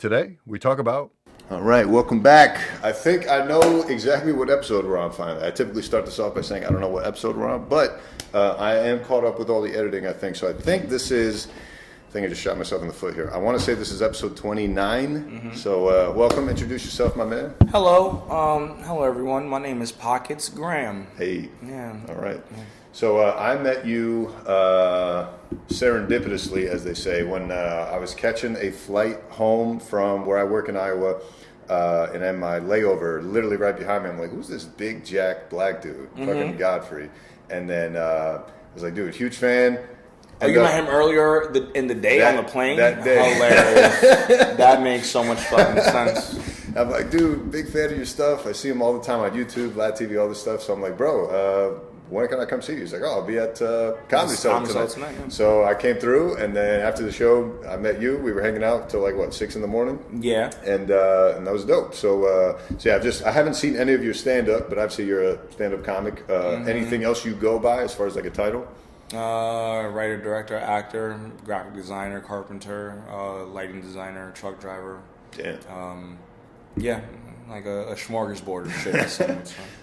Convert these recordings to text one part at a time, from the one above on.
Today, we talk about. All right, welcome back. I think I know exactly what episode we're on finally. I typically start this off by saying I don't know what episode we're on, but I am caught up with all the editing, I think. So I think this is, I think I just shot myself in the foot here. I want to say this is episode 29. So welcome, introduce yourself, my man. Hello everyone. My name is Pockets Graham. Hey. Yeah. All right. So I met you serendipitously, as they say, when I was catching a flight home from where I work in Iowa, and then my layover, literally right behind me, I'm like, who's this big jack black dude? Fucking Godfrey. And then I was like, dude, huge fan. Oh, you met him earlier in the day on the plane? That day. Hilarious. That makes so much fucking sense. I'm like, dude, big fan of your stuff. I see him all the time on YouTube, Vlad TV, all this stuff. So I'm like, bro, when can I come see you? He's like, oh, I'll be at Comedy Cellar tonight. Yeah. So I came through, and then after the show, I met you. We were hanging out till like, what, 6 in the morning? Yeah. And that was dope. So yeah, I haven't seen any of your stand-up, but obviously you're a stand-up comic. Anything else you go by as far as like a title? Writer, director, actor, graphic designer, carpenter, lighting designer, truck driver. Damn. Yeah, like a smorgasbord of shit. So.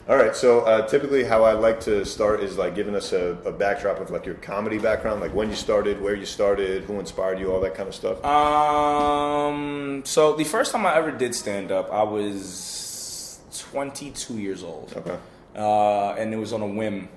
All right, so typically how I like to start is like giving us a backdrop of like your comedy background, like when you started, where you started, who inspired you, all that kind of stuff. So the first time I ever did stand up, I was 22 years old. Okay. And it was on a whim.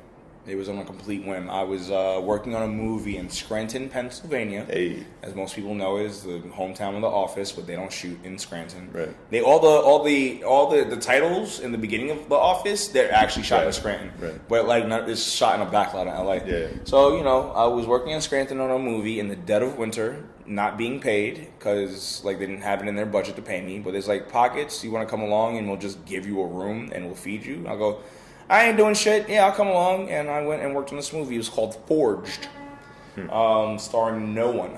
It was on a complete whim. I was working on a movie in Scranton, Pennsylvania. Hey. As most people know, is the hometown of The Office, but they don't shoot in Scranton. Right. They all the titles in the beginning of The Office, they're actually shot in Scranton. Right. But like it's shot in a back lot in LA. Yeah. So, I was working in Scranton on a movie in the dead of winter, not being paid because like they didn't have it in their budget to pay me. But it's like, Pockets, you want to come along and we'll just give you a room and we'll feed you? I'll go, I ain't doing shit. Yeah, I'll come along. And I went and worked on this movie. It was called Forged, starring no one.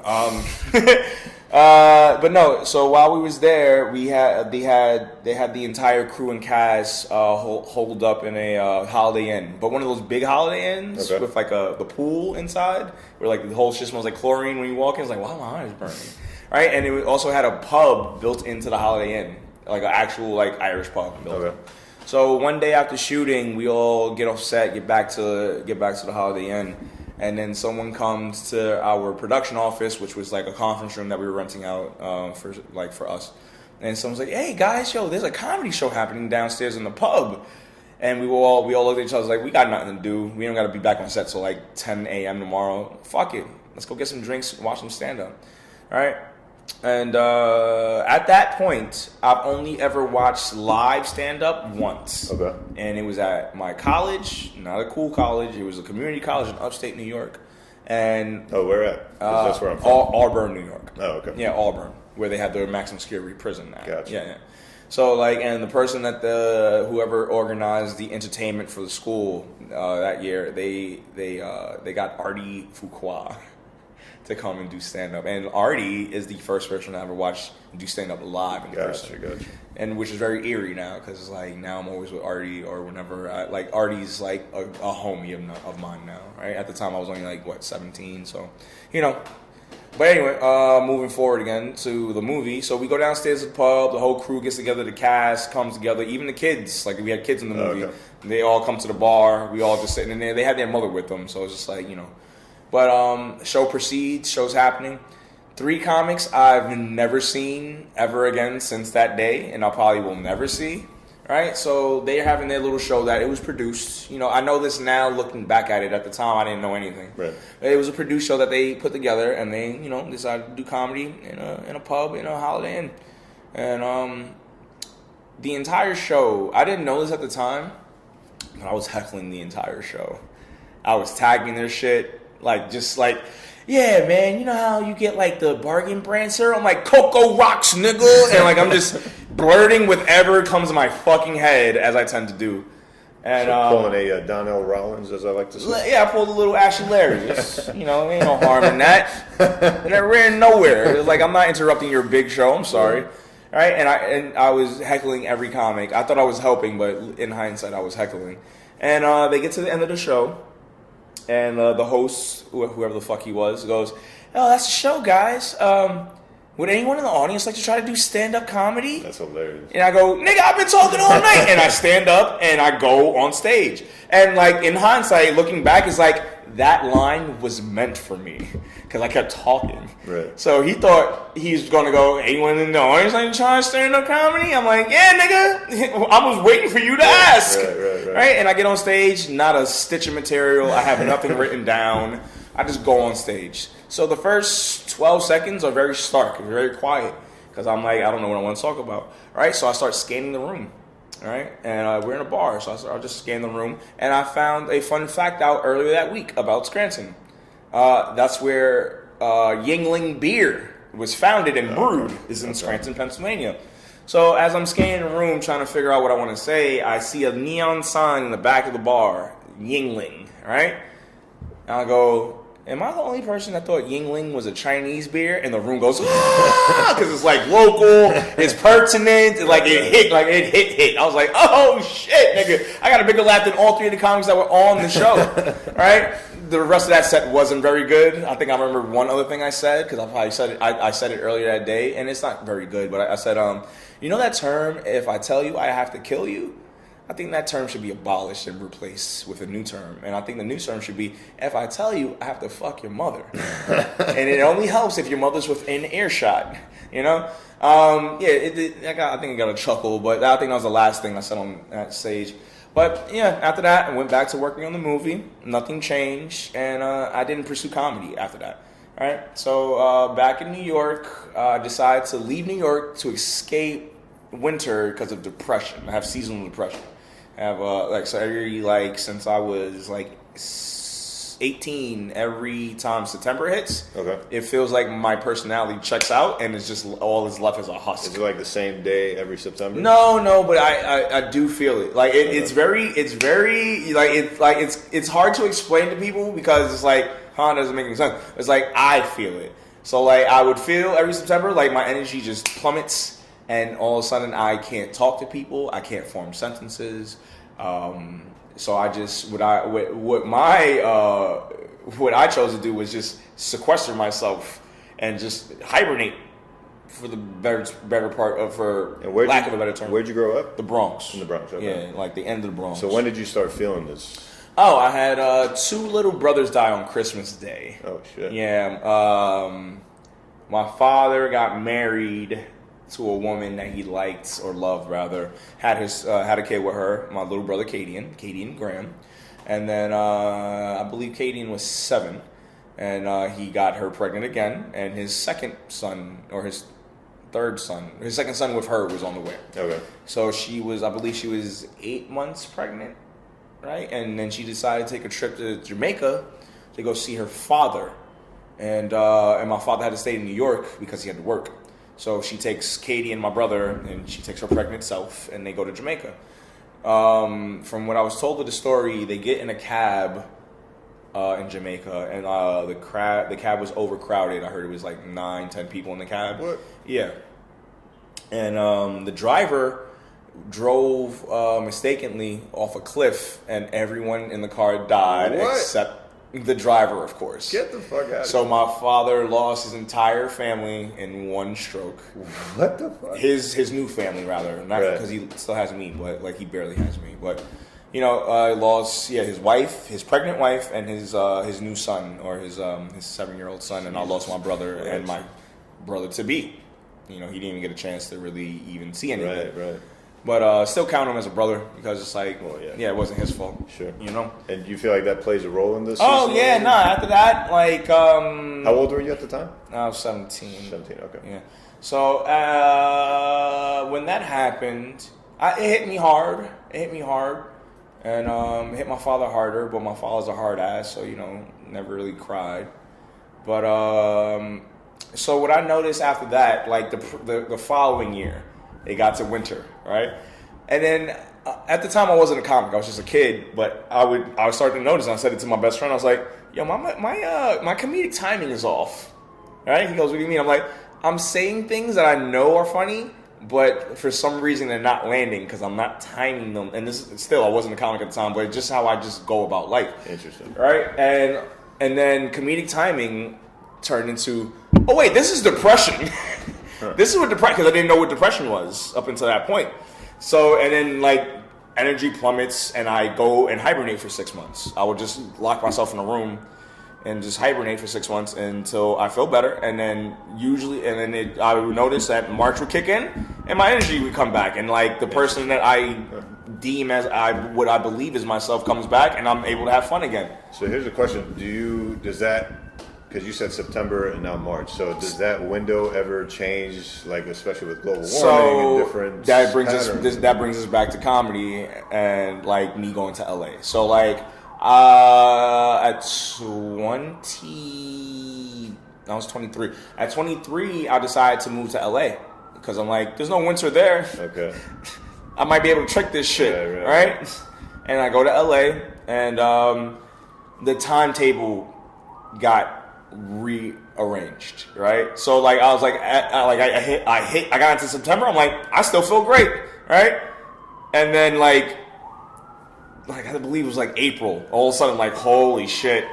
But no. So while we was there, they had the entire crew and cast holed up in a Holiday Inn, but one of those big Holiday Inns with like the pool inside, where like the whole shit smells like chlorine when you walk in. It's like, wow, my eyes burning, right? And it also had a pub built into the Holiday Inn, like an actual like Irish pub built. Okay. So one day after shooting, we all get off set, get back to the Holiday Inn, and then someone comes to our production office, which was like a conference room that we were renting out for us. And someone's like, "Hey guys, there's a comedy show happening downstairs in the pub." And we all looked at each other like, "We got nothing to do. We don't got to be back on set till like 10 a.m. tomorrow. Fuck it, let's go get some drinks, and watch some stand up." All right. And at that point, I've only ever watched live stand-up once. Okay. And it was at my college, not a cool college. It was a community college in upstate New York. And where at? 'Cause that's where I'm from. Auburn, New York. Oh, okay. Yeah, Auburn, where they had their maximum security prison now. Gotcha. Yeah. So like, and the person that whoever organized the entertainment for the school that year, they got Artie Fuqua to come and do stand-up. And Artie is the first person I ever watched do stand-up live in person. Gotcha. And which is very eerie now, because like now I'm always with Artie, or whenever Artie's like a homie of mine now, right? At the time I was only like, 17, so, But anyway, moving forward again to the movie. So we go downstairs to the pub, the whole crew gets together, the cast comes together, even the kids, like we had kids in the movie. Okay. They all come to the bar, we all just sitting in there. They had their mother with them, so it's just like, But show proceeds, show's happening. 3 comics I've never seen ever again since that day, and I probably will never see. Right? So they're having their little show that it was produced. I know this now looking back at it. At the time, I didn't know anything. Right. It was a produced show that they put together, and they, decided to do comedy in a pub in a Holiday Inn. And the entire show, I didn't know this at the time, but I was heckling the entire show. I was tagging their shit. Yeah, man, you know how you get like the bargain brand cereal? I'm like, Cocoa Rocks, nigga. And like, I'm just blurting whatever comes in my fucking head, as I tend to do. And pulling a Donnell Rollins, as I like to say. Yeah, I pulled a little Ashley Larry. Ain't no harm in that. And I ran nowhere. It's like, I'm not interrupting your big show. I'm sorry. All right, and I was heckling every comic. I thought I was helping, but in hindsight, I was heckling. And they get to the end of the show. And the host, whoever the fuck he was, goes, "Oh, that's the show, guys. would anyone in the audience like to try to do stand-up comedy? That's hilarious. And I go, nigga, I've been talking all night. And I stand up and I go on stage. And like in hindsight, looking back, it's like that line was meant for me because I kept talking. Right. So he thought he was going to go, anyone in the audience like to try stand-up comedy? I'm like, yeah, nigga. I was waiting for you to ask. Right. And I get on stage, not a stitch of material. I have nothing written down. I just go on stage. So the first 12 seconds are very stark, very quiet, because I'm like, I don't know what I want to talk about. All right, so I start scanning the room. All right, and we're in a bar, so I just scan the room, and I found a fun fact out earlier that week about Scranton. That's where Yingling Beer was founded and brewed, is in Scranton, Pennsylvania. So as I'm scanning the room, trying to figure out what I want to say, I see a neon sign in the back of the bar, Yingling. All right, and I go, am I the only person that thought Yingling was a Chinese beer? And the room goes, because it's like local, it's pertinent, it hit. I was like, oh shit, nigga. I got a bigger laugh than all three of the comics that were on the show, right? The rest of that set wasn't very good. I think I remember one other thing I said, because I probably said it, I said it earlier that day, and it's not very good, but I said, you know that term, if I tell you I have to kill you? I think that term should be abolished and replaced with a new term. And I think the new term should be, if I tell you I have to fuck your mother. And it only helps if your mother's within earshot, you know? I think I got a chuckle, but I think that was the last thing I said on that stage. But yeah, after that, I went back to working on the movie. Nothing changed, and I didn't pursue comedy after that. All right, so back in New York, I decided to leave New York to escape winter because of depression. I have seasonal depression. I have since I was 18, every time September hits, it feels like my personality checks out and it's just all is left as a husk. Is it like the same day every September? No, but I do feel it. Like it's hard to explain to people because it's like, it doesn't make any sense. It's like I feel it. So like I would feel every September like my energy just plummets. And all of a sudden, I can't talk to people. I can't form sentences. So I just what I chose to do was just sequester myself and just hibernate for the better part of lack of a better term. Where'd you grow up? The Bronx. In the Bronx. Okay. Yeah, like the end of the Bronx. So when did you start feeling this? Oh, I had 2 little brothers die on Christmas Day. Oh shit. Yeah. My father got married to a woman that he liked or loved rather, had a kid with her, my little brother Cadian Graham, and then I believe Cadian was 7, and he got her pregnant again, and his second son his second son with her was on the way. Okay. So I believe she was 8 months pregnant, right? And then she decided to take a trip to Jamaica to go see her father, and my father had to stay in New York because he had to work. So she takes Katie and my brother, and she takes her pregnant self, and they go to Jamaica. From what I was told of the story, they get in a cab in Jamaica, and the cab was overcrowded. I heard it was like 9-10 people in the cab. What? Yeah. And the driver drove mistakenly off a cliff, and everyone in the car died except the driver, of course. Get the fuck out. So my father lost his entire family in one stroke. What the fuck? His new family, rather, not because he still has me, but like he barely has me. But lost his wife, his pregnant wife, and his new son or his 7-year-old son, and I lost my brother and my brother to be. He didn't even get a chance to really even see anything. Right. But still count him as a brother because it's like, it wasn't his fault. Sure. And you feel like that plays a role in this? Oh, yeah, no. After that, like... How old were you at the time? I was 17. 17, okay. Yeah. So when that happened, it hit me hard. And it hit my father harder, but my father's a hard ass, so, never really cried. But so what I noticed after that, like the following year, it got to winter, right? And then at the time I wasn't a comic, I was just a kid, but I would start to notice, and I said it to my best friend, I was like, yo, my comedic timing is off, right? He goes, what do you mean? I'm like, I'm saying things that I know are funny, but for some reason they're not landing because I'm not timing them. And this still, I wasn't a comic at the time, but it's just how I just go about life. Interesting. Right? And then comedic timing turned into oh wait, this is depression. This is what depression, because I didn't know what depression was up until that point. So, and then like energy plummets and I go and hibernate for 6 months. I would just lock myself in a room and just hibernate for 6 months until I feel better. And then I would notice that March would kick in and my energy would come back. And like the person that I deem as what I believe is myself comes back and I'm able to have fun again. So here's the question: does that? Because you said September and now March, so does that window ever change? Like especially with global warming and different that brings patterns? that brings us back to comedy and like me going to LA. So like at 23. At 23, I decided to move to LA because I'm like, there's no winter there. Okay. I might be able to trick this shit, right? And I go to LA, and the timetable got rearranged, right? So like I was like, I got into September. I'm like, I still feel great, right? And then like I believe it was like April. All of a sudden, like holy shit,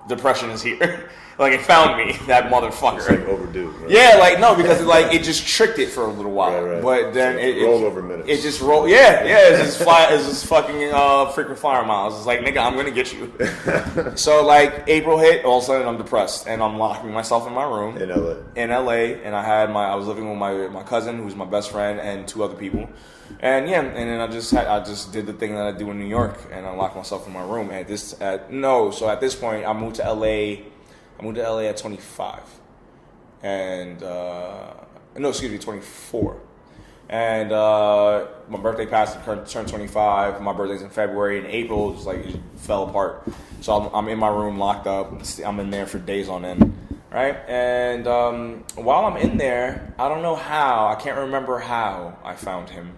depression is here. Like it found me, that motherfucker. It's like overdue. Right? Yeah, like no, because it just tricked it for a little while. Right. But then so it rolled over minutes. It just rolled. Yeah. It's just fucking freaking fire miles. It's like nigga, I'm gonna get you. So like April hit, all of a sudden I'm depressed and I'm locking myself in my room in LA. And I was living with my cousin who's my best friend and 2 other people. And yeah, and then I just did the thing that I do in New York and I locked myself in my room. So at this point I moved to LA. I moved to LA at 25, and 24. And my birthday passed, turned 25. My birthday's in February. In April, it fell apart. So I'm in my room locked up. I'm in there for days on end, right? And while I'm in there, I don't know how. I can't remember how I found him,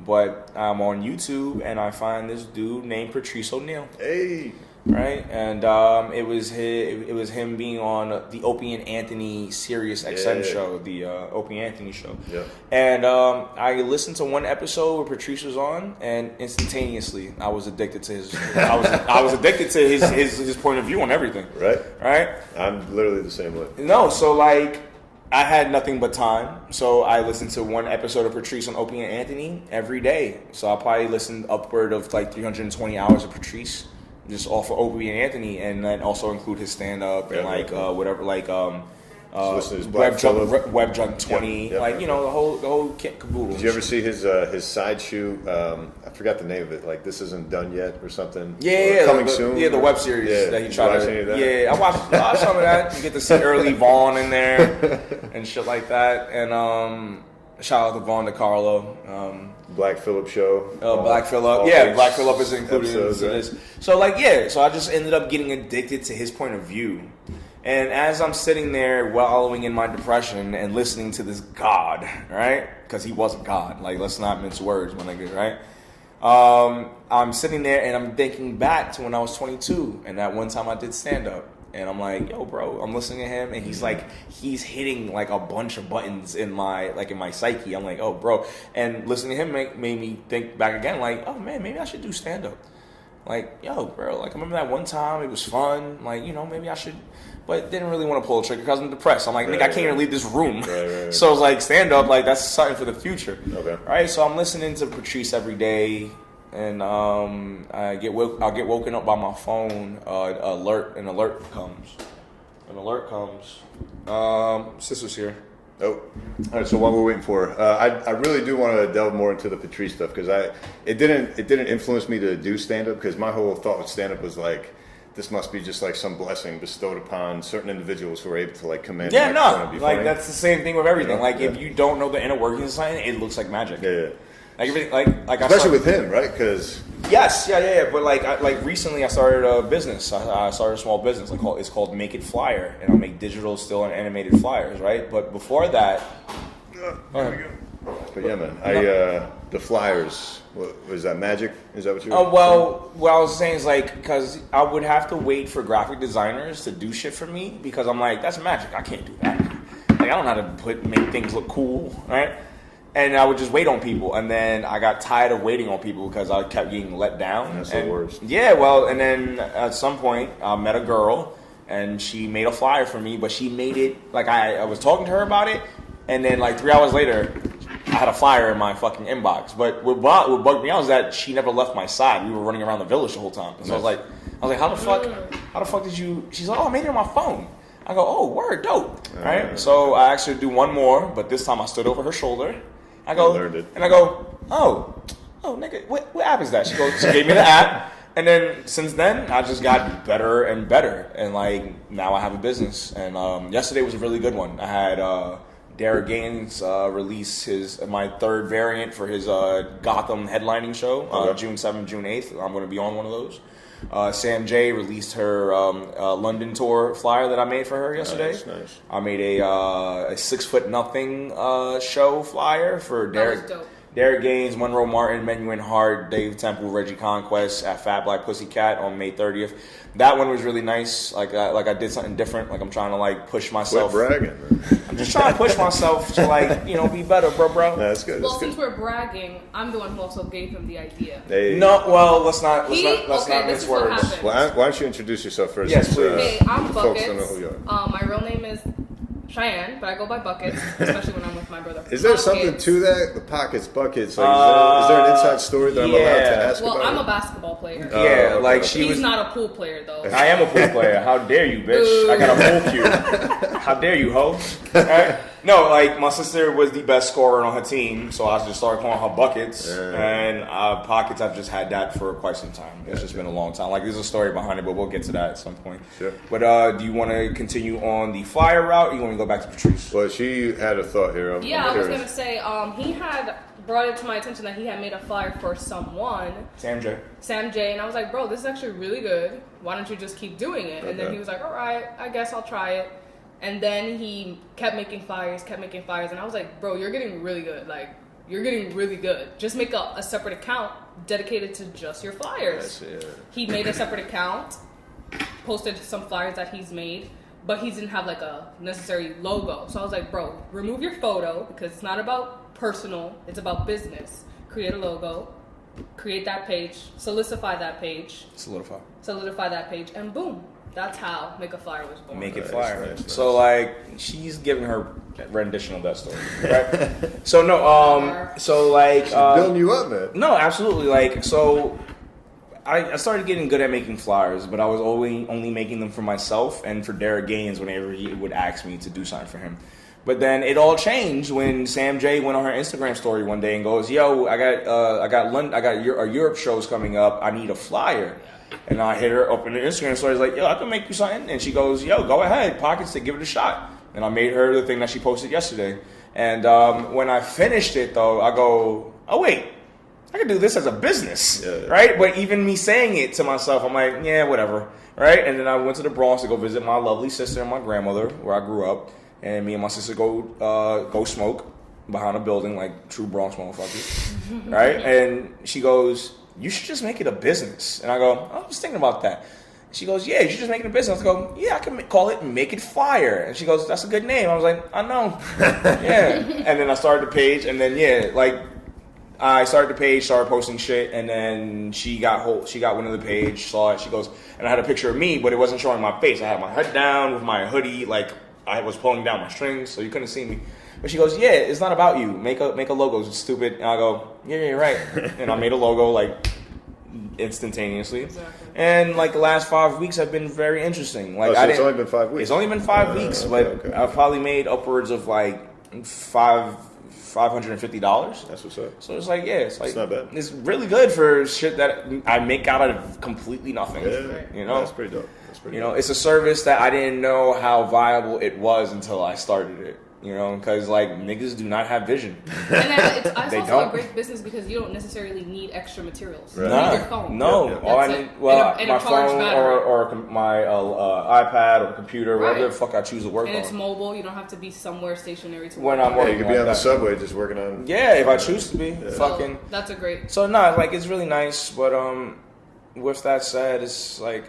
but I'm on YouTube and I find this dude named Patrice O'Neal. Hey. Right, and it was him being on the Opie and Anthony Sirius XM show, the Opie and Anthony show. Yeah. And I listened to one episode where Patrice was on, and instantaneously I was addicted to his. I was addicted to his point of view on everything. Right. Right. I'm literally the same way. No, so like I had nothing but time, so I listened to one episode of Patrice on Opie and Anthony every day. So I probably listened upward of like 320 hours of Patrice. Just off of Opie and Anthony, and then also include his stand up and whatever, like Web Junk 20, the whole kit caboodle. Did you ever see his side shoot? I forgot the name of it. Like This Isn't Done Yet or something. Coming soon. Yeah, the web series that he tried to. That? Yeah, I watched some of that. You get to see early Vaughn in there and shit like that. And shout out to Vaughn DiCarlo. Black Phillip show. Black Phillip. Yeah, Black Phillip is included in this. So so I just ended up getting addicted to his point of view. And as I'm sitting there wallowing in my depression and listening to this God, right? Because he wasn't God. Like, let's not mince words, my nigga, right? I'm sitting there and I'm thinking back to when I was 22 and that one time I did stand up. And I'm like, yo, bro, I'm listening to him, and he's hitting like a bunch of buttons in my psyche. I'm like, oh, bro, and listening to him made me think back again, like, oh man, maybe I should do stand up. Like, yo, bro, like I remember that one time it was fun. Like, maybe I should, but didn't really want to pull the trigger because I'm depressed. I'm like, nigga, I can't even leave this room. Right. So it's like stand up, like that's something for the future. Okay. Right. So I'm listening to Patrice every day. And I'll get woken up by my phone. An alert comes. Sister's here. Oh, all right. So while we're waiting for her, I really do want to delve more into the Patrice stuff because it didn't influence me to do stand up because my whole thought with stand up was like, this must be just like some blessing bestowed upon certain individuals who are able to like command. Yeah, no, like that's the same thing with everything. If you don't know the inner workings of something, it looks like magic. Yeah. Like everything, like especially with him, right? Because yes, yeah. But like recently, I started a business. I started a small business. It's called Make It Flyer, and I make digital, still, and animated flyers, right? But before that, but yeah, man, the flyers. Was that magic? Is that what you? Well, what I was saying is because I would have to wait for graphic designers to do shit for me because I'm like, that's magic. I can't do that. Like I don't know how to make things look cool, right? And I would just wait on people, and then I got tired of waiting on people because I kept getting let down. That's the worst. Yeah, well, and then at some point I met a girl, and she made a flyer for me, but she made it like I was talking to her about it, and then like 3 hours later, I had a flyer in my fucking inbox. But what bugged me out is that she never left my side. We were running around the village the whole time. So I was like, how the fuck did you? She's like, oh, I made it on my phone. I go, oh, word, dope. Right? So I asked her to do one more, but this time I stood over her shoulder. I go, learned it. and I go, oh, nigga, what app is that? She gave me the app. And then since then, I just got better and better. And like now I have a business. And yesterday was a really good one. I had Derek Gaines release my third variant for his Gotham headlining show, June 7th, June 8th. I'm going to be on one of those. Sam J released her London tour flyer that I made for her yesterday. Nice. I made a 6 foot nothing show flyer for Derek. That was dope. Derek Gaines, Monroe Martin, Menuhin Hart, Dave Temple, Reggie Conquest at Fat Black Pussycat on May 30th. That one was really nice. Like I did something different. Like I'm trying to like push myself. Quit bragging, man. I'm just trying to push myself to like be better, bro. Nah, that's good. Well, That's since good. we're bragging, I'm the one who also gave him the idea. Hey. No, well, let's not This mince is what words. happened. Why don't you introduce yourself first? Yes, since, please. Hey, I'm folks Buckets. don't know who you are. My real name is Cheyenne, but I go by Buckets, especially when I'm with my brother. Is there something Buckets. to that? The pockets, buckets. Like, is there an inside story that I'm allowed to ask Well, about? I'm a basketball player. Yeah, okay. like she He's was. not a pool player though. I am a pool player. How dare you, bitch? I got a pool cue. How dare you, hoe? Right? No, like my sister was the best scorer on her team, so I just started calling her Buckets. And pockets, I've just had that for quite some time. It's just been a long time. Like there's a story behind it, but we'll get to that at some point. Sure. But do you want to continue on the flyer route, or you want to go back to Patrice? Well, she had a thought here. I'm Yeah, I was curious. gonna say, he had brought it to my attention that he had made a flyer for someone, Sam J. Sam J, and I was like, bro, this is actually really good. Why don't you just keep doing it? And then Okay. he was like, all right, I guess I'll try it. And then he kept making flyers, and I was like, bro, you're getting really good. Like, you're getting really good. Just make a separate account dedicated to just your flyers. Yes, yeah. He made a separate account, posted some flyers that he's made, but he didn't have like a necessary logo. So I was like, bro, remove your photo because it's not about personal, it's about business. Create a logo, create that page, solidify that page, and boom. That's how Make a Flyer was born. Make it Nice, flyer. nice. So like she's giving her rendition of that story, right? So no, so like Building you up, man. no, absolutely. Like so, I started getting good at making flyers, but I was only making them for myself and for Derek Gaines whenever he would ask me to do something for him. But then it all changed when Sam J went on her Instagram story one day and goes, "Yo, I got our Europe shows coming up. I need a flyer." And I hit her up in the Instagram story. Like, yo, I can make you something. And she goes, yo, go ahead, pockets to give it a shot. And I made her the thing that she posted yesterday. And when I finished it, though, I go, oh, wait, I can do this as a business, right? But even me saying it to myself, I'm like, yeah, whatever, right? And then I went to the Bronx to go visit my lovely sister and my grandmother, where I grew up. And me and my sister go smoke behind a building like true Bronx motherfuckers, right? And she goes, you should just make it a business. And I go, I was thinking about that. She goes, yeah, you should just make it a business. I go, yeah, I can call it Make It Flyer. And she goes, that's a good name. I was like, I know. Yeah. And then I started the page, and then, yeah, like, I started the page, started posting shit, and then she got one of the page, saw it. She goes, and I had a picture of me, but it wasn't showing my face. I had my head down with my hoodie, like, I was pulling down my strings, so you couldn't see me. But she goes, yeah, it's not about you. Make a logo. It's stupid. And I go, yeah, you're right. And I made a logo like instantaneously. Exactly. And like the last 5 weeks have been very interesting. Like So it's only been 5 weeks. It's only been 5 weeks, but okay. I've probably made upwards of like $550. That's what's up. So it's like, yeah, it's like not bad. It's really good for shit that I make out of completely nothing. Yeah, You know, that's pretty dope. That's pretty. you know, it's a service that I didn't know how viable it was until I started it. You know, because like niggas do not have vision. And then it's They also don't. a great business because you don't necessarily need extra materials. Right. You need your phone. No. Yeah. All I That's need, it. well, And a my charged phone battery. or my iPad or computer, whatever Right. the fuck I choose to work And it's on. mobile. You don't have to be somewhere stationary to When work I'm on. Yeah, working you could be like on the that. subway just working on. Yeah, if I choose to be, So, fucking. that's a great. So no, like it's really nice, but with that said, it's like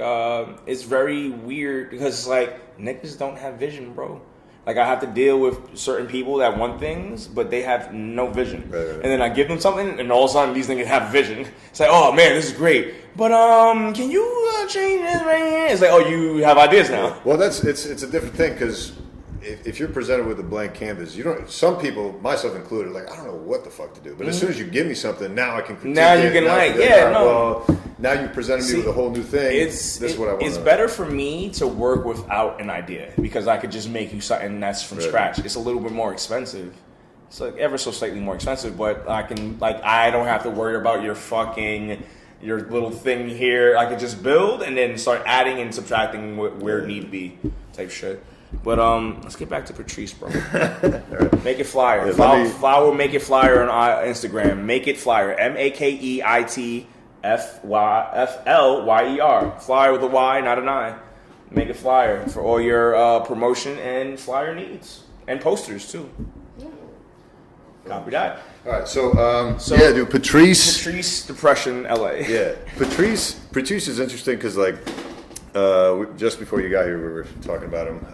it's very weird because it's like niggas don't have vision, bro. Like I have to deal with certain people that want things, but they have no vision. Right. And then I give them something, and all of a sudden these niggas have vision. It's like, oh man, this is great, but can you change this right here? It's like, oh, you have ideas now. Well, it's a different thing because if you're presented with a blank canvas, you don't. Some people, myself included, like I don't know what the fuck to do. But as soon as you give me something, now I can critique Now you it, can now I like, can be yeah, all right, no. Well, now you presented me with a whole new thing. This is what I want. It's better for me to work without an idea because I could just make you something that's from scratch. It's a little bit more expensive. It's like ever so slightly more expensive, but I can I don't have to worry about your little thing here. I could just build and then start adding and subtracting where need be type shit. But let's get back to Patrice, bro. Make it flyer. Yeah, Flower Make It Flyer on Instagram. Make it flyer. MakeitFlyer. Flyer with a Y, not an I. Make it flyer for all your promotion and flyer needs and posters too. Copy that. All right, so yeah, dude, Patrice Depression, LA. Yeah, Patrice is interesting because just before you got here, we were talking about him,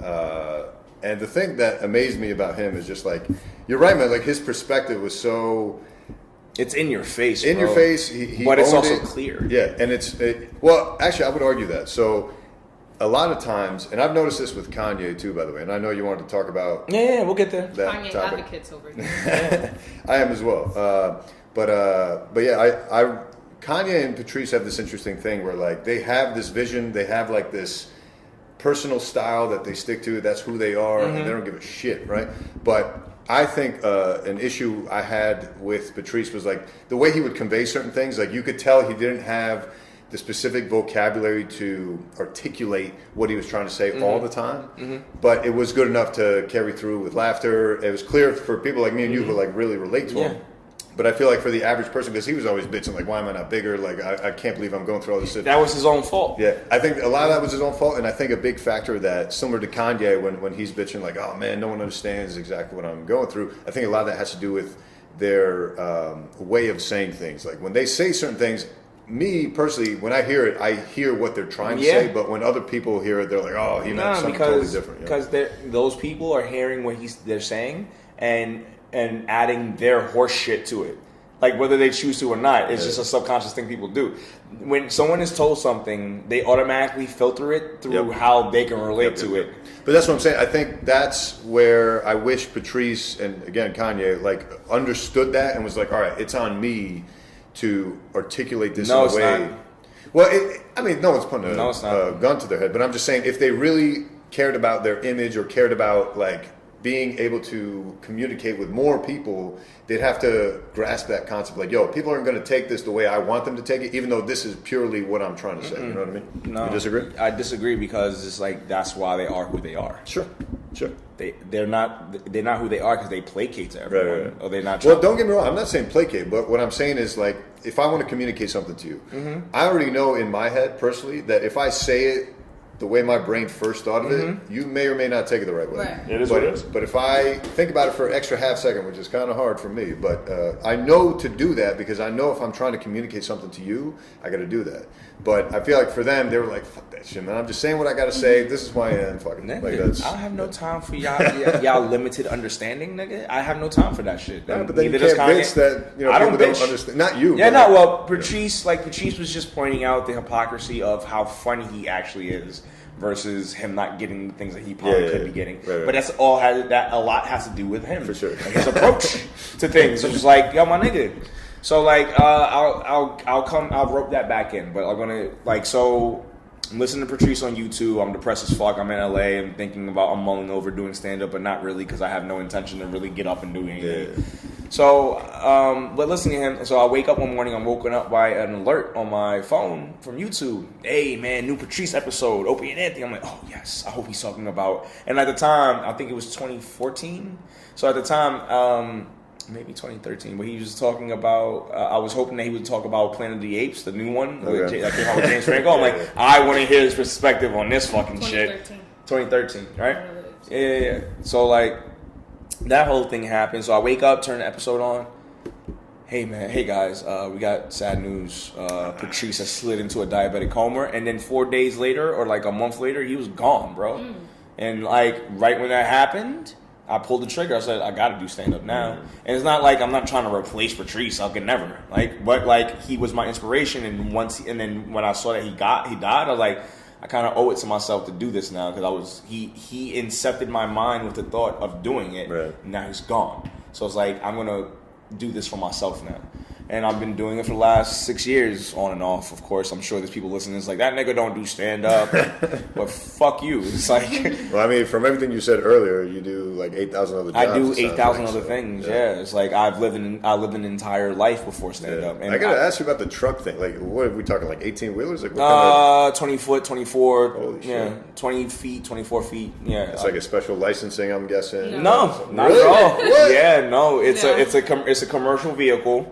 and the thing that amazed me about him is just like you're right, man. Like his perspective was so. It's in your face, in bro. your face. He but it's owned also it. clear. Yeah, and well, actually, I would argue that. So, a lot of times, and I've noticed this with Kanye too, by the way. And I know you wanted to talk about. Yeah, we'll get there. That Kanye topic. advocates over here. I am as well. But yeah, Kanye and Patrice have this interesting thing where like they have this vision, they have like this personal style that they stick to. That's who they are, and they don't give a shit, right? But I think an issue I had with Patrice was like the way he would convey certain things. Like you could tell he didn't have the specific vocabulary to articulate what he was trying to say all the time, but it was good enough to carry through with laughter. It was clear for people like me and you who like really relate to him. But I feel like for the average person, because he was always bitching like, why am I not bigger? Like I can't believe I'm going through all this shit. That was his own fault. Yeah, I think a lot of that was his own fault, and I think a big factor that, similar to Kanye, when he's bitching like, oh man, no one understands exactly what I'm going through, I think a lot of that has to do with their way of saying things. Like when they say certain things, me personally, when I hear it, I hear what they're trying to say, but when other people hear it, they're like, oh, he meant something totally different. Because those people are hearing what they're saying and adding their horse shit to it. Like whether they choose to or not, it's just a subconscious thing people do. When someone is told something, they automatically filter it through how they can relate to it. But that's what I'm saying. I think that's where I wish Patrice and again Kanye like understood that and was like, all right, it's on me to articulate this in a way. Not. Well, I mean, no one's putting it's not. a gun to their head, but I'm just saying if they really cared about their image or cared about like being able to communicate with more people, they'd have to grasp that concept. Like, yo, people aren't going to take this the way I want them to take it, even though this is purely what I'm trying to say. You know what I mean? No, you disagree? I disagree because it's like that's why they are who they are. Sure. They're not who they are because they placate to everyone. Right. Or they're not. Well, don't get me wrong. I'm not saying placate, but what I'm saying is like if I want to communicate something to you, I already know in my head personally that if I say it the way my brain first thought of it, you may or may not take it the right way. Right. It is what it is. But if I think about it for an extra half second, which is kind of hard for me, but I know to do that because I know if I'm trying to communicate something to you, I got to do that. But I feel like for them, they were like, fuck that shit, man. I'm just saying what I got to say. This is who I am. Fucking Nigga, like that's. I don't have no time for y'all limited understanding, nigga. I have no time for that shit. Yeah, but then you Neither can't does bitch that I people don't bitch. understand. Not you. Yeah, but no. like, Well, Patrice was just pointing out the hypocrisy of how funny he actually is versus him not getting the things that he probably could be getting. Right. But that's all a lot has to do with him For sure. and his approach to things. It's just like, yo, my nigga. So like, I'll rope that back in. But I'm gonna I'm listening to Patrice on YouTube. I'm depressed as fuck. I'm in LA. I'm mulling over doing stand up, but not really because I have no intention to really get up and do anything. Yeah. So, but listening to him, so I wake up one morning, I'm woken up by an alert on my phone from YouTube. Hey man, new Patrice episode, Opie and Anthony. I'm like, oh yes, I hope he's talking about. And at the time, I think it was 2014. So at the time, maybe 2013, but he was talking about, I was hoping that he would talk about Planet of the Apes, the new one, that came out with James Franco. I'm like, I want to hear his perspective on this fucking shit. 2013, right? Yeah. So like, that whole thing happened. So I wake up, turn the episode on. Hey guys, we got sad news. Patrice has slid into a diabetic coma, and then 4 days later, or like a month later, he was gone, bro. And like right when that happened, I pulled the trigger. I said, I got to do stand up now. And it's not like I'm not trying to replace Patrice. I could never. But he was my inspiration. And then when I saw that he died, I was like, I kind of owe it to myself to do this now because he incepted my mind with the thought of doing it. Right. And now he's gone. So it's like I'm gonna do this for myself now. And I've been doing it for the last 6 years, on and off. Of course, I'm sure there's people listening. It's like, that nigga don't do stand-up. But fuck you. It's like... Well, I mean, from everything you said earlier, you do like 8,000 other jobs. I do it sounds 8,000 like, other so, things, yeah. It's like I lived an entire life before stand-up. Yeah. And I got to ask you about the truck thing. Like, what are we talking, like 18-wheelers? Like, what 20 foot, 24, Holy yeah, shit. 20 feet, 24 feet, yeah. It's like a special licensing, I'm guessing. No, not Really? at all. What? Yeah, no, it's No. it's a commercial vehicle,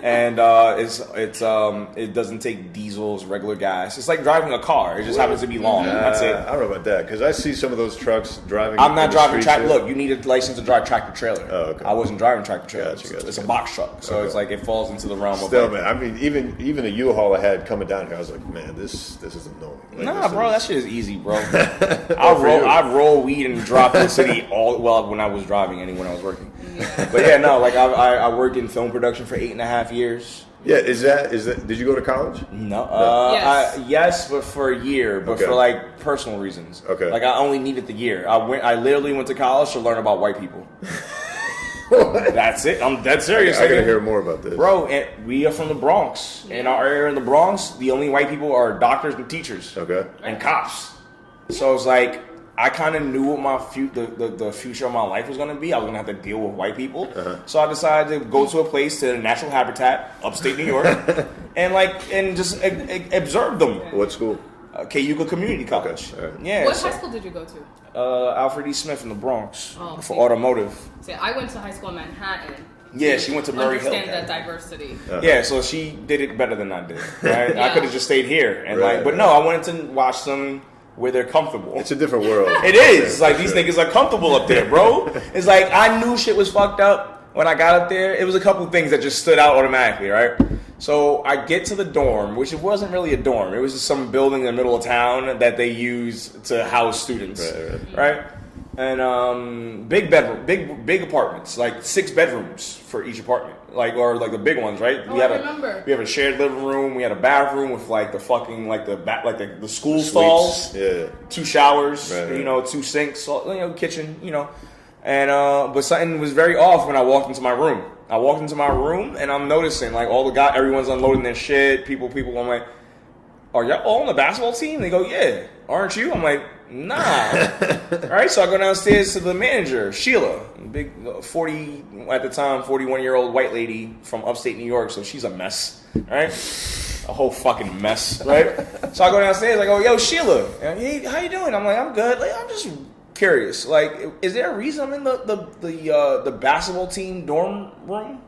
and it doesn't take diesels, regular gas. It's like driving a car. It just happens to be long. That's it. I don't know about that because I see some of those trucks driving. I'm not in the driving streets tractor. here. Look, you need a license to drive tractor trailer. Oh, okay. I wasn't driving tractor trailer. Gotcha, It's a box truck, so it's like it falls into the realm Still, of. man. I mean, even a U-Haul I had coming down here, I was like, man, this is annoying. Like, Nah, this bro, is- that shit is easy, bro. for I roll weed and drop in the city when I was driving and when I was working. Yeah. But yeah, no, like I worked in film production for 8.5 years. Yeah, is that? Did you go to college? No, Yes. yes, but for a year, but Okay. for like personal reasons. Okay. Like I only needed the year. I literally went to college to learn about white people. That's it. I'm dead serious. I gotta nigga. hear more about this, Bro, and we are from the Bronx. In our area in the Bronx, the only white people are doctors and teachers. Okay. And cops. So it's like I kind of knew what the future of my life was going to be. I was going to have to deal with white people. So I decided to go to a place, to Natural Habitat, upstate New York, and just observe them. What school? Cayuga Community College. Okay, all right. Yeah. What so- high school did you go to? Alfred E. Smith in the Bronx Oh, for see. automotive. See, I went to high school in Manhattan. Yeah, she went to Murray Hill. Understand that diversity. Yeah, so she did it better than I did. Right? I Yeah. could have just stayed here and Right. but no, I wanted to watch them where they're comfortable. It's a different world. It is. For Like, sure. these niggas are comfortable up there, bro. It's like, I knew shit was fucked up when I got up there. It was a couple things that just stood out automatically, right? So I get to the dorm, which it wasn't really a dorm. It was just some building in the middle of town that they use to house students, right? And big bedroom, big apartments, like 6 bedrooms for each apartment, or the big ones, right? Oh, I remember. We have a shared living room. We had a bathroom with like the fucking the school stalls. Yeah. 2 showers, Right. 2 sinks, kitchen, And but something was very off when I walked into my room. I walked into my room and I'm noticing like everyone's unloading their shit. People. I'm like, are y'all all on the basketball team? They go, yeah. Aren't you? I'm like, nah. All right, so I go downstairs to the manager, Sheila, big 41-year-old white lady from upstate New York. So she's a mess, right? A whole fucking mess, right? So I go downstairs. I go, yo, Sheila, hey, how you doing? I'm like, I'm good. Like, I'm just curious. Like, is there a reason I'm in the basketball team dorm room?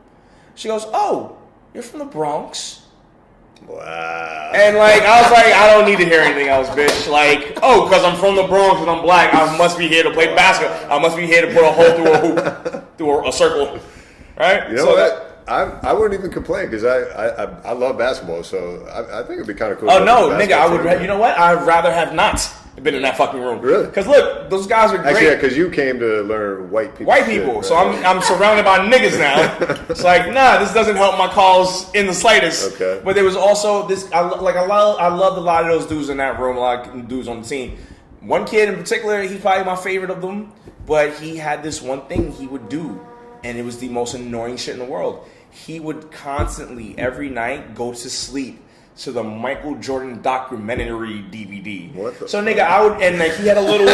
She goes, oh, you're from the Bronx. Wow. And I was like, I don't need to hear anything else, bitch. Like, oh, because I'm from the Bronx and I'm black, I must be here to play basketball. I must be here to put a hole through a hoop, through a circle, right? You know what? I wouldn't even complain because I love basketball, so I think it'd be kind of cool. Oh to no, have a nigga, I would. basketball team. You know what? I'd rather have not been in that fucking room. Really? Because look, those guys are great. Actually, yeah, because you came to learn white people. White shit, people, right? so I'm surrounded by niggas now. It's like, nah, this doesn't help my cause in the slightest. Okay. But there was also this. I loved a lot of those dudes in that room, a lot of dudes on the team. One kid in particular, he's probably my favorite of them. But he had this one thing he would do, and it was the most annoying shit in the world. He would constantly, every night, go to sleep to the Michael Jordan documentary DVD. What the So nigga, I would, and like he had a little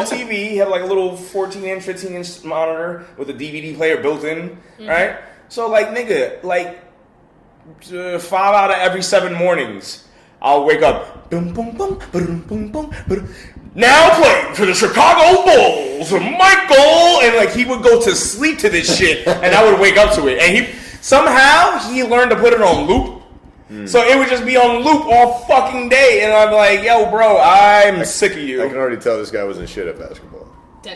TV. He had like a little 14-inch, 15-inch monitor with a DVD player built in, right? So like nigga, 5 out of every 7 mornings, I'll wake up. Boom, boom, boom, boom, boom, boom, boom. Now playing for the Chicago Bulls, Michael, and like he would go to sleep to this shit, and I would wake up to it, and he learned to put it on loop. So it would just be on loop all fucking day, and I'm like, yo, bro, I'm sick of you. I can already tell this guy wasn't shit at basketball.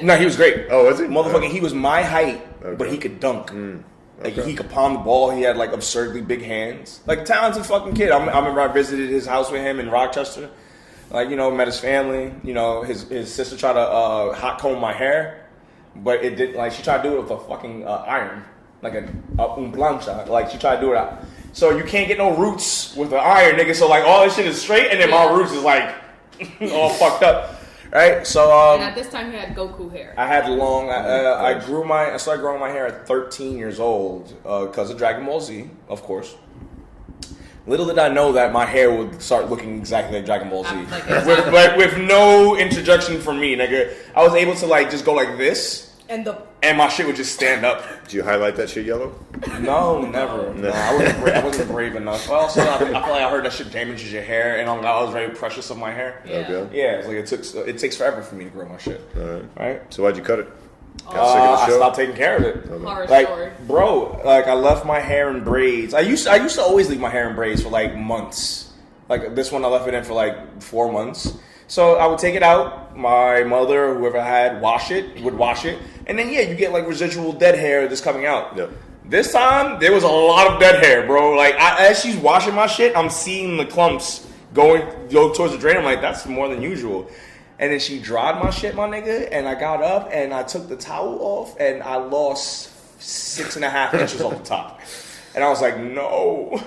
No, he was great. Oh, was he? Motherfucking, he was my height, Okay. but he could dunk. Like Okay. he could palm the ball. He had like absurdly big hands. Like talented fucking kid. I remember I visited his house with him in Rochester. Like, you know, met his family. You know, his sister tried to hot comb my hair, but it did. Like, she tried to do it with a fucking iron, like a plancha. Like, she tried to do it. So you can't get no roots with the iron, nigga. So like all this shit is straight, and then my roots is like all fucked up, right? So and at this time, he had Goku hair. I had long. I started growing my hair at 13 years old because of Dragon Ball Z, of course. Little did I know that my hair would start looking exactly like Dragon Ball Z, Like, with no introduction from me, nigga. I was able to like just go like this, and my shit would just stand up. Do you highlight that shit yellow? No, never. No, I wasn't brave enough. Well, also, I feel like I heard that shit damages your hair, and I was very precious of my hair. Yeah. Okay. Yeah, it's like it takes forever for me to grow my shit. All right. Right? So why'd you cut it? Got sick of the I show? stopped taking care of it. Horror Like, story. bro, like I left my hair in braids. I used to always leave my hair in braids for like months. Like this one, I left it in for like 4 months. So I would take it out. My mother, or whoever I had, would wash it, and then you get like residual dead hair that's coming out. Yep. This time there was a lot of dead hair, bro. Like as she's washing my shit, I'm seeing the clumps go towards the drain. I'm like, that's more than usual. And then she dried my shit, my nigga, and I got up and I took the towel off and I lost 6.5 inches off the top. And I was like, no.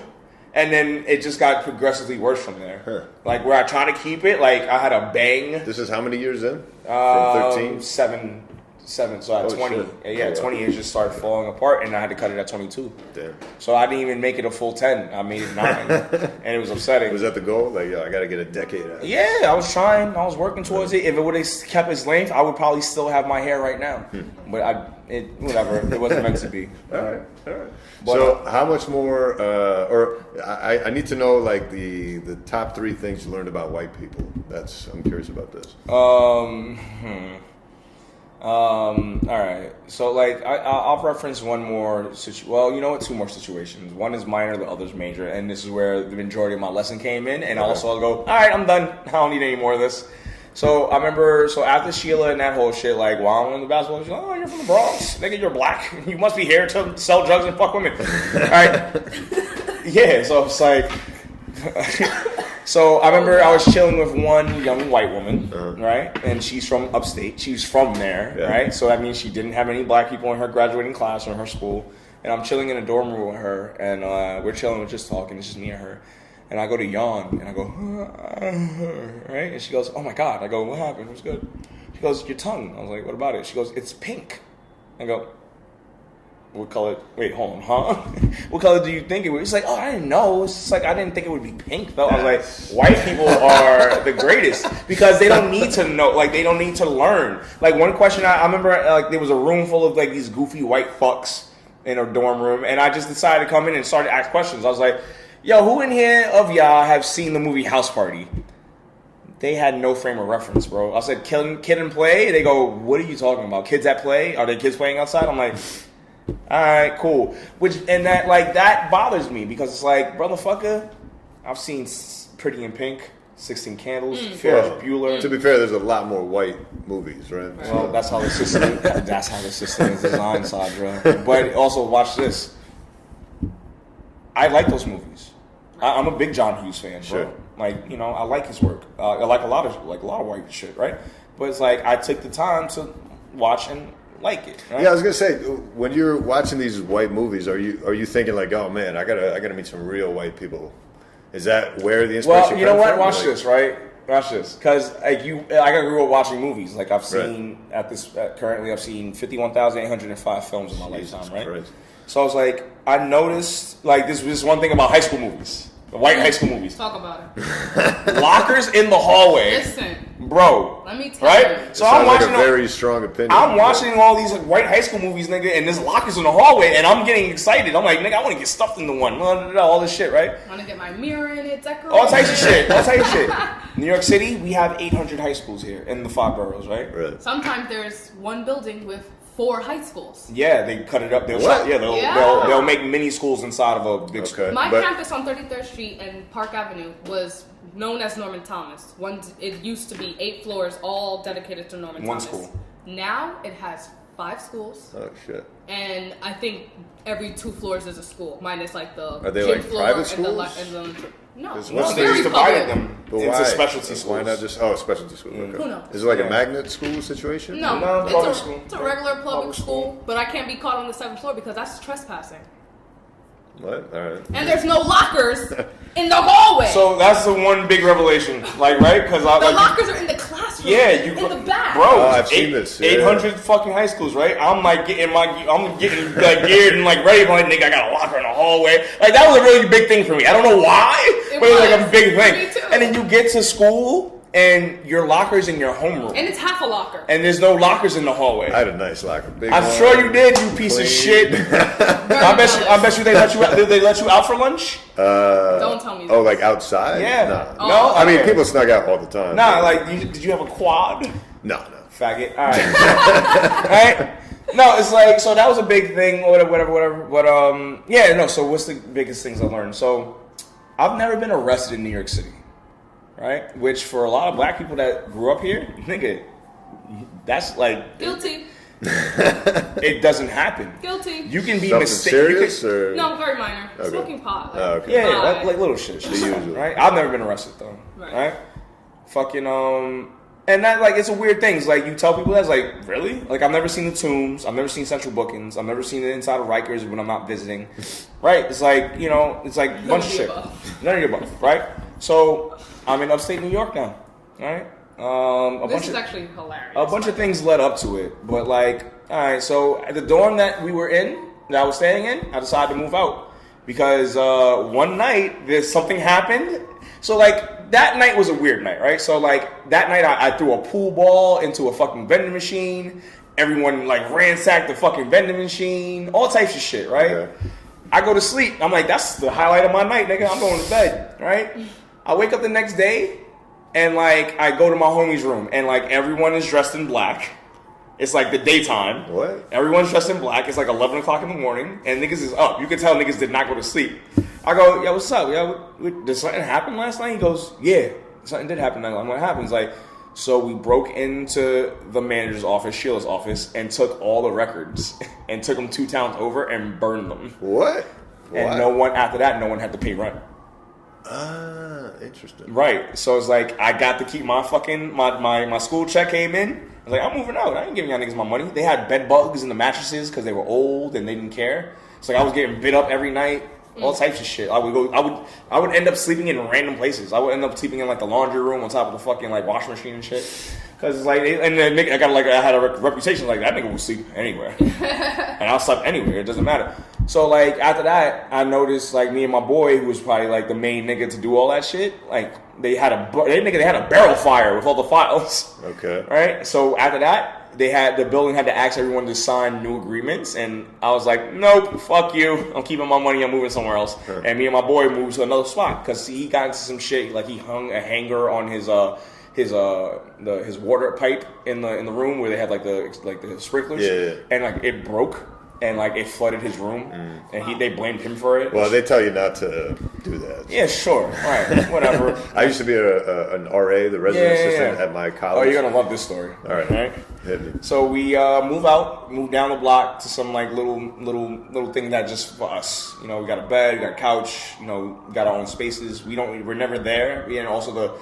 And then it just got progressively worse from there. Huh. Like where I tried to keep it, like I had a bang. This is how many years in? From 13? 7. So at 20, shit. 20 years just started falling apart, and I had to cut it at 22. Damn. So I didn't even make it a full 10. I made it 9, and it was upsetting. Was that the goal? Like, yo, I got to get a decade out of it. Yeah, I was trying. I was working towards it. If it would have kept its length, I would probably still have my hair right now. But whatever. It wasn't meant to be. All right. But, So how much more, or I need to know like the top 3 things you learned about white people. I'm curious about this. All right. So like I'll reference one more well, you know what, 2 more situations. One is minor, the other's major, and this is where the majority of my lesson came in. And also I'll go, all right, I'm done. I don't need any more of this. So I remember, after Sheila and that whole shit, like while I'm in the basketball, she's like, oh, you're from the Bronx, nigga, you're black. You must be here to sell drugs and fuck women. All right. Yeah. So it's like. So I remember I was chilling with one young white woman, right? And she's from upstate. She's from there, right? So that means she didn't have any black people in her graduating class or in her school. And I'm chilling in a dorm room with her, and we're chilling, we're just talking. It's just me and her. And I go to yawn, and I go, right? And she goes, oh my God. I go, what happened? What's good? She goes, your tongue. I was like, what about it? She goes, it's pink. I go, what color? Wait, hold on, huh? What color do you think it was? It's like, oh, I didn't know. It's just like, I didn't think it would be pink, though. I was like, white people are the greatest because they don't need to know, like, they don't need to learn. Like, one question, I remember, like, there was a room full of, like, these goofy white fucks in a dorm room, and I just decided to come in and start to ask questions. I was like, yo, who in here of y'all have seen the movie House Party? They had no frame of reference, bro. I said, kid and play? They go, what are you talking about? Kids at play? Are there kids playing outside? I'm like, all right, cool. That bothers me because it's like, brotherfucker, I've seen Pretty in Pink, 16 Candles, Ferris Bueller. To be fair, there's a lot more white movies, right? Well, that's how the system is designed, Sadra. But also, watch this. I like those movies. I'm a big John Hughes fan, bro. Sure. Like, you know, I like his work. I like a lot of white shit, right? But it's like I took the time to watch and like it. Right? Yeah, I was gonna say, when you're watching these white movies, are you thinking like, oh man, I gotta meet some real white people? Is that where the inspiration? Well, you know comes what? from? Watch this, right? Watch this, because I grew up watching movies. Like I've seen currently, I've seen 51,805 films in my lifetime, right? Christ. So I was like, I noticed like this was one thing about high school movies, the white high school movies. Talk about it. Lockers in the hallway. Listen, bro. let me tell Right? you. So I'm Sounds like watching. a very strong opinion. I'm watching all these white high school movies, nigga, and there's lockers in the hallway, and I'm getting excited. I'm like, nigga, I want to get stuffed into one. All this shit, right? I want to get my mirror in it, decorate. All types of shit. All types of shit. New York City, we have 800 high schools here in the 5 boroughs, right? Right. Sometimes there's one building with 4 high schools. Yeah, they cut it up. They'll What? they'll make mini schools inside of a big school. Okay. My But- campus on 33rd Street and Park Avenue was known as Norman Thomas. It used to be 8 floors, all dedicated to Norman One Thomas. school. Now it has 5 schools. Oh shit. And I think every 2 floors is a school, minus like the Are they gym like floor private and the schools? no. What's No, the- they just very divided public. them But into why? specialty Why schools. not just specialty school? Okay. Who knows? Is it like a Yeah. magnet school situation? No, No, it's, public a, school. it's a regular public, Public school, school. but I can't be caught on the 7th floor because that's trespassing. What? All right. And there's no lockers in the hallway. So that's the one big revelation, like, right? Because the like, lockers are in the classroom. yeah, you in the back. bro. Oh, I've seen this, yeah. 800 fucking high schools, right? I'm like getting like geared and like ready. Like, nigga, I got a locker in the hallway. Like that was a really big thing for me. I don't know why, but it was like a big Me thing. too. And then you get to school and your locker's in your homeroom, And it's half a locker. and there's no lockers in the hallway. I had a nice locker. Big I'm one, sure you did, you piece of clean. shit. I bet you they let you out. Did they let you out for lunch? Don't tell me. Oh, this. like outside? Yeah. Nah. No? I mean, Okay. people snuck out all the time. Nah, like did you have a quad? No. Faggot. All right. Right? No, it's like, so that was a big thing, whatever. But, yeah, no, so what's the biggest things I learned? So, I've never been arrested in New York City, right? Which, for a lot of black people that grew up here, nigga, that's like, Guilty. it doesn't happen. Guilty. You can be Something mistaken. serious or? No, very minor. Okay. Smoking pot. Like, Oh, okay. Yeah, Bye. like little shit. The usual. Right? I've never been arrested, though. Right. Right? Fucking, and that, like, it's a weird thing. It's like, you tell people that's like, really? Like, I've never seen the Tombs. I've never seen Central Bookings. I've never seen the inside of Rikers when I'm not visiting. Right? It's like, you know, it's like a bunch of of the shit. above. None of the above. Right? So, I'm in upstate New York now. Right? This is actually hilarious. A bunch of things led up to it. But, like, all right, so at the dorm that we were in, that I was staying in, I decided to move out. Because one night, there's something happened. So, like, that night was a weird night, right? So, like, that night I threw a pool ball into a fucking vending machine. Everyone, like, ransacked the fucking vending machine. All types of shit, right? Okay. I go to sleep. I'm like, that's the highlight of my night, nigga. I'm going to bed, right? I wake up the next day, and, like, I go to my homie's room, and, like, everyone is dressed in black. It's like the daytime. What? Everyone's dressed in black. It's like 11 o'clock in the morning, and niggas is up. You can tell niggas did not go to sleep. I go, yo, what's up? Yo, did something happen last night? He goes, yeah, something did happen last night. What happened? He's like, so we broke into the manager's office, Sheila's office, and took all the records and took them 2 towns over and burned them. What? And What? no one, after that, no one had to pay rent. Ah, interesting. Right. So it's like, I got to keep my fucking, my school check came in. I was like, I'm moving out. I ain't giving y'all niggas my money. They had bed bugs in the mattresses because they were old and they didn't care. It's like I was getting bit up every night. All types of shit. I would end up sleeping in random places. I would end up sleeping in like the laundry room on top of the fucking like washing machine and shit. Cause it's like, and then nigga, I had a reputation like that nigga will sleep anywhere, and I'll sleep anywhere. It doesn't matter. So like after that, I noticed like me and my boy, who was probably like the main nigga to do all that shit. Like they had a barrel fire with all the files. Okay. Right. So after that, the building had to ask everyone to sign new agreements, and I was like, nope, fuck you. I'm keeping my money. I'm moving somewhere else. Sure. And me and my boy moved to another spot because he got into some shit. Like he hung a hanger on his water pipe in the room where they had like the sprinklers. Yeah. And like it broke and like it flooded his room, and they blamed him for it. Well, they tell you not to do that. Yeah, sure. All right, whatever. I used to be an RA, the resident assistant at my Oh, college. you're gonna love this story. All right. Hit me. So we move down the block to some like little thing that just for us. You know, we got a bed, we got a couch. You know, we got our own spaces. We're never there. And also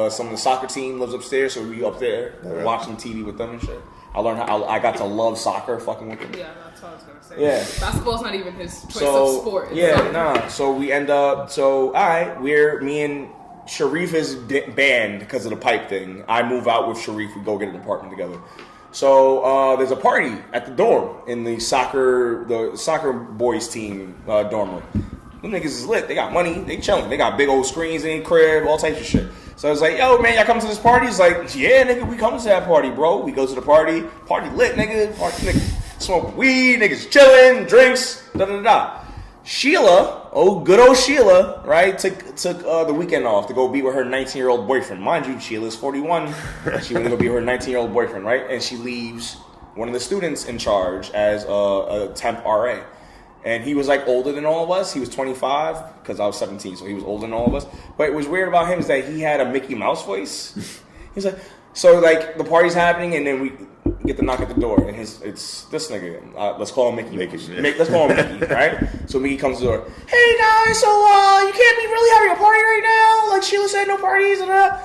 some of the soccer team lives upstairs, so we up there Okay. watching TV with them and shit. I got to love soccer, fucking with them. Yeah, that's what I was gonna say. Yeah. Basketball's not even his choice So of sport. It's yeah, soccer. nah. So we end up. So all right, me and Sharif is banned because of the pipe thing. I move out with Sharif. We go get an apartment together. So there's a party at the dorm in the soccer boys team dorm room. Them niggas is lit. They got money. They chilling. They got big old screens in their crib, all types of shit. So I was like, yo, man, y'all come to this party? He's like, yeah, nigga, we come to that party, bro. We go to the party. Party lit, nigga. Party, nigga. Smoke weed. Niggas chilling. Drinks. Da-da-da-da. Sheila, good old Sheila, right, took the weekend off to go be with her 19-year-old boyfriend. Mind you, Sheila's 41. She went to go be with her 19-year-old boyfriend, right? And she leaves one of the students in charge as a temp RA. And he was like older than all of us. He was 25 because I was 17, so he was older than all of us. But what was weird about him is that he had a Mickey Mouse voice. He's like, so like the party's happening, and then get the knock at the door, and it's this nigga. Let's call him Mickey. Mickey, yeah. Let's call him Mickey, right? So Mickey comes to the door. Hey guys, so you can't be really having a party right now. Like Sheila said, no parties and all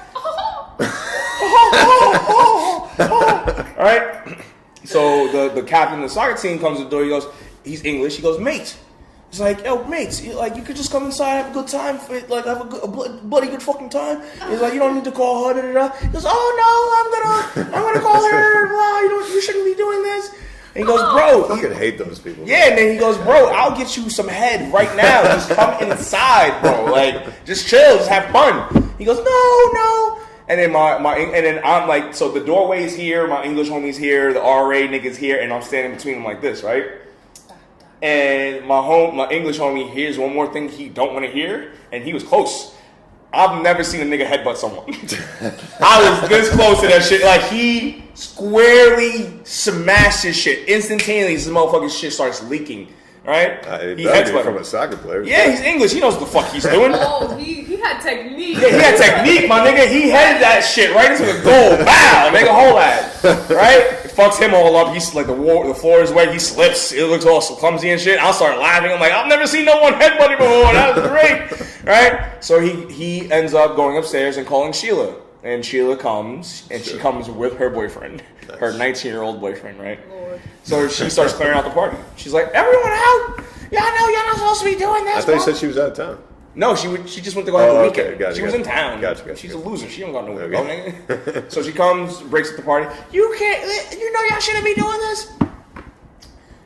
right. So the captain of the soccer team comes to the door. He goes, he's English. He goes, mate. He's like, yo, mates, like you could just come inside, have a good time, like have a bloody good fucking time. He's like, you don't need to call her. Da, da, da. He goes, oh no, I'm gonna call her. Blah, you shouldn't be doing this. And he goes, bro, I fucking hate those people. yeah. And then he goes, bro, I'll get you some head right now. Just come inside, bro. Like, just chill, just have fun. He goes, no. And then and then I'm like, so the doorway's here, my English homie's here, the RA nigga's here, and I'm standing between them like this, right? And my English homie hears one more thing he don't want to hear, and he was close. I've never seen a nigga headbutt someone. I was this close to that shit. Like, he squarely smashed his shit. Instantaneously, this motherfucking shit starts leaking. Right? He headbutted from a soccer player. Yeah, he's English. He knows what the fuck he's doing. Oh, he had technique. Yeah, he had technique, my nigga. He headed that shit right into the goal. Wow, nigga, hold that. Right? It fucks him all up. He's like, the floor is wet. He slips. It looks all clumsy and shit. I'll start laughing. I'm like, I've never seen no one headbutt him before. That was great. Right? So he ends up going upstairs and calling Sheila. And Sheila comes, and she comes with her boyfriend. Nice. Her 19-year-old boyfriend, right? Lord. So she starts clearing out the party. She's like, everyone out! Y'all know you're not supposed to be doing this. I thought you said she was out of town. No, she just went to go have the okay, weekend. gotcha, She was in town. Gotcha. She's a loser. She don't got nowhere to Okay. go, nigga. So she comes, breaks up the party. You can't, you know y'all shouldn't be doing this.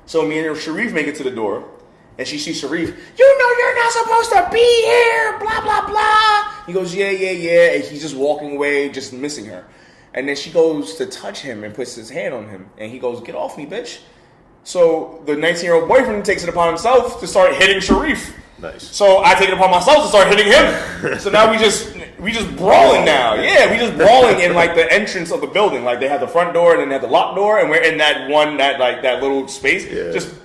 So me and Sharif make it to the door, and she sees Sharif. You know you're not supposed to be here, blah, blah, blah. He goes, yeah. And he's just walking away, just missing her. And then she goes to touch him and puts his hand on him. And he goes, get off me, bitch. So the 19-year-old boyfriend takes it upon himself to start hitting Sharif. Nice. So I take it upon myself to start hitting him. So now we just brawling now. Yeah, we just brawling in like the entrance of the building. Like they have the front door and then they have the locked door, and we're in that little space. Yeah. Just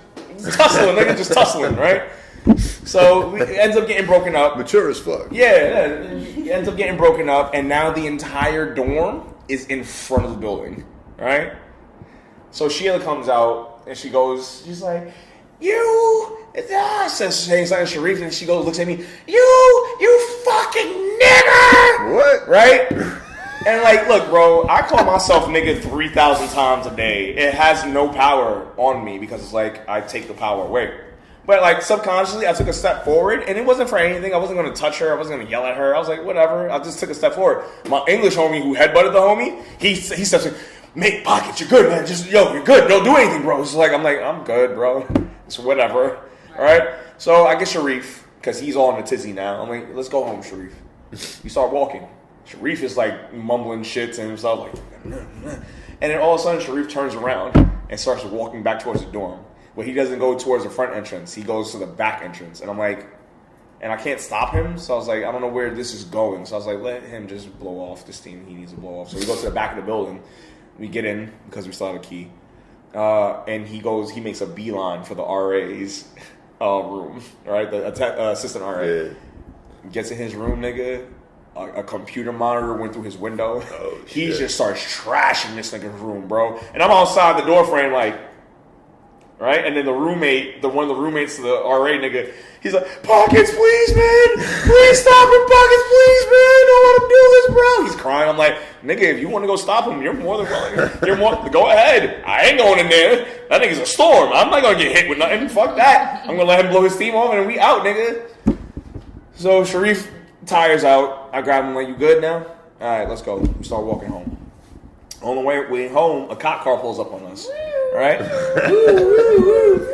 tussling, nigga, just tussling, right? So it ends up getting broken up. Mature as fuck. Yeah, it ends up getting broken up, and now the entire dorm is in front of the building, right? So Sheila comes out, and she's like, says saying something to Sharif, and she goes, looks at me, you fucking nigger! What? Right? And like, look, bro, I call myself nigga 3,000 times a day. It has no power on me because it's like I take the power away. But like subconsciously, I took a step forward, and it wasn't for anything. I wasn't going to touch her. I wasn't going to yell at her. I was like, whatever. I just took a step forward. My English homie who headbutted the homie, he steps in, make pockets. You're good, man. You're good. Don't do anything, bro. It's like, I'm good, bro. It's whatever. All right. So I get Sharif because he's all in a tizzy now. I'm like, let's go home, Sharif. We start walking. Sharif is like mumbling shit to himself, like, and then all of a sudden Sharif turns around and starts walking back towards the dorm. But he doesn't go towards the front entrance. He goes to the back entrance. And I'm like, and I can't stop him. So I was like, I don't know where this is going. So I was like, let him just blow off the steam he needs to blow off. So we go to the back of the building. We get in because we still have a key. And he makes a beeline for the RA's room, right? The assistant RA. Yeah. Gets in his room, nigga. A computer monitor went through his window. Oh, he shit. just starts trashing this nigga's room, bro. And I'm outside the door frame, like, right? And then one of the roommates to the RA nigga, he's like, pockets, please, man. Please stop him, pockets, please, man. Don't let him do this, bro. He's crying. I'm like, nigga, if you want to go stop him, you're more than willing. Go ahead. I ain't going in there. That nigga's a storm. I'm not going to get hit with nothing. Fuck that. I'm going to let him blow his steam off and we out, nigga. So Sharif tires out. I grab him like, you good now? All right, let's go. We start walking home. On the way home, a cop car pulls up on us. All right?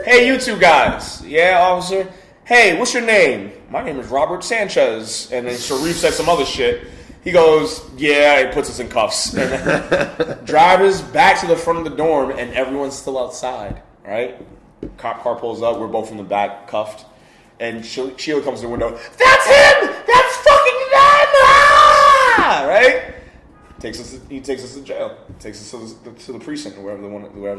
Hey, you two guys. Yeah, officer. Hey, what's your name? My name is Robert Sanchez. And then Sharif said some other shit. He goes, yeah, he puts us in cuffs. And then drive us back to the front of the dorm, and everyone's still outside. Right? Cop car pulls up. We're both in the back, cuffed. And Sheila comes to the window. That's him! That's fucking him! Ah! Right? He takes us to jail. Takes us to the precinct, wherever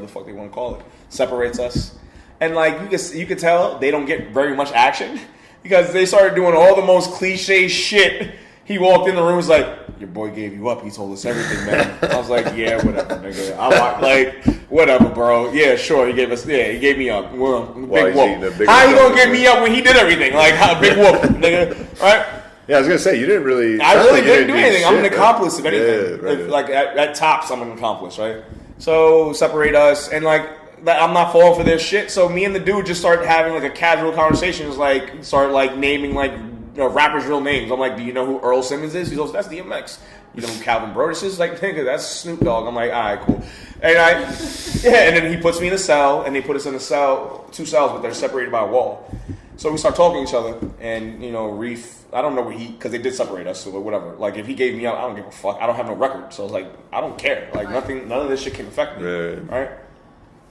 the fuck they want to call it. Separates us. And like you could tell they don't get very much action because they started doing all the most cliche shit He walked in the room, was like, "Your boy gave you up. He told us everything, man." I was like, "Yeah, whatever, nigga. Whatever, bro. Yeah, sure. He gave me up. Well, big whoop. How he gonna give me up when he did everything? Like, how big whoop, nigga? Right?" Yeah, I was gonna say you didn't really. I really didn't do anything. I'm an accomplice of anything. Yeah, right. Like at tops, I'm an accomplice, right? So separate us, and like I'm not falling for their shit. So me and the dude just started having like a casual conversation. Just like start like naming like rappers' real names. I'm like, do you know who Earl Simmons is? He goes, that's DMX. You know who Calvin Brodus is? Like, nigga, that's Snoop Dogg. I'm like, all right, cool. And and then he puts me in a cell, and they put us in a cell, 2 cells, but they're separated by a wall. So we start talking to each other, and Reef, I don't know where because they did separate us, so whatever. Like, if he gave me out, I don't give a fuck. I don't have no record, so I was like, I don't care. Like, none of this shit can affect me, right?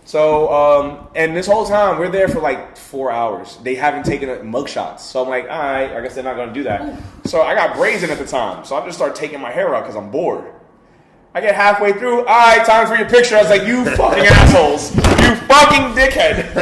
So, and this whole time, we're there for like 4 hours. They haven't taken mugshots. So I'm like, all right, I guess they're not going to do that. So I got brazen at the time. So I just started taking my hair out because I'm bored. I get halfway through, all right, time for your picture. I was like, you fucking assholes. You fucking dickhead.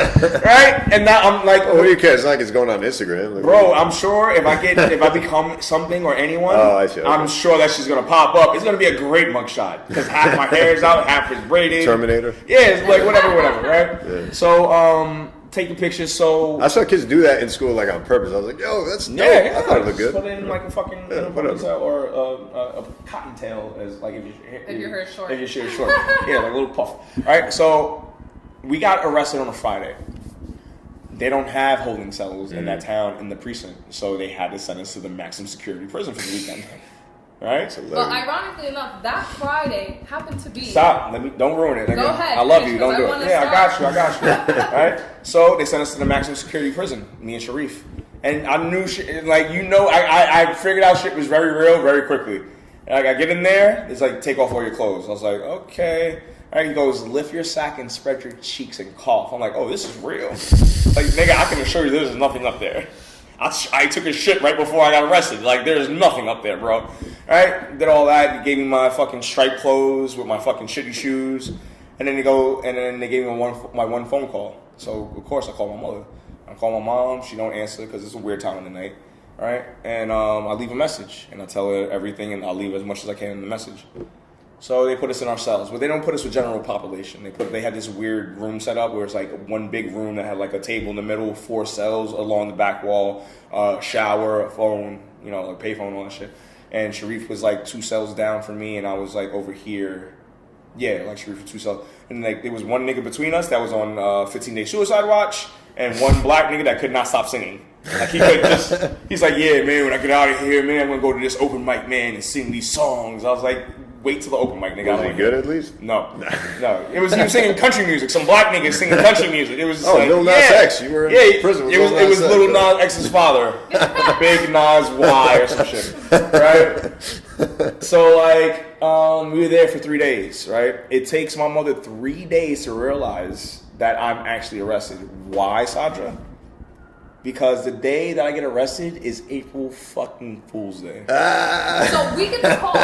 Right? And now I'm like, what do you care? It's not like it's going on Instagram. Like, bro, I'm sure if I become something or anyone, I'm sure that shit's going to pop up. It's going to be a great mugshot because half my hair is out, half is braided. Terminator. Yeah, it's like whatever, right? Yeah. So, taking pictures. So I saw kids do that in school, like on purpose. I was like, "Yo, that's dope." I thought it looked good. Put it in like a fucking ponytail or a cottontail, as like if your hair is short. If your hair is short, yeah, like a little puff. All right. So we got arrested on a Friday. They don't have holding cells in that town in the precinct, so they had to send us to the maximum security prison for the weekend. Right? Well, ironically enough, that Friday happened to be. Stop! Don't ruin it. Go ahead. I love you. Don't do it. Yeah, I got you. All right. So they sent us to the maximum security prison, me and Sharif, and I knew shit. Like I figured out shit was very real very quickly. Like I get in there, it's like take off all your clothes. I was like, okay. All right, he goes, lift your sack and spread your cheeks and cough. I'm like, oh, this is real. Like nigga, I can assure you, there's nothing up there. I took a shit right before I got arrested. Like, there's nothing up there, bro. Alright? Did all that. He gave me my fucking striped clothes with my fucking shitty shoes. And then they gave me my one phone call. So, of course, I called my mother. I call my mom. She don't answer because it's a weird time of the night. Alright? And I leave a message. And I tell her everything, and I'll leave as much as I can in the message. So they put us in our cells, but they don't put us with general population. They had this weird room set up where it's like one big room that had like a table in the middle, 4 cells along the back wall, shower, a phone, like payphone, all that shit. And Sharif was like 2 cells down from me, and I was like over here. Yeah, like Sharif was 2 cells. And like there was one nigga between us that was on 15-day suicide watch, and one black nigga that could not stop singing. Like he's like, yeah, man, when I get out of here, man, I'm gonna go to this open mic, man, and sing these songs. I was like, wait till the open mic, nigga. Was he good at least? No. He was singing country music. Some black niggas singing country music. It was just Lil Nas X. You were in prison with Lil Nas X. It was Lil Nas X's father, Big Nas Y or some shit, right? So like, we were there for 3 days, right? It takes my mother 3 days to realize that I'm actually arrested. Why, Sadra? Because the day that I get arrested is April fucking Fool's Day. So we get the call,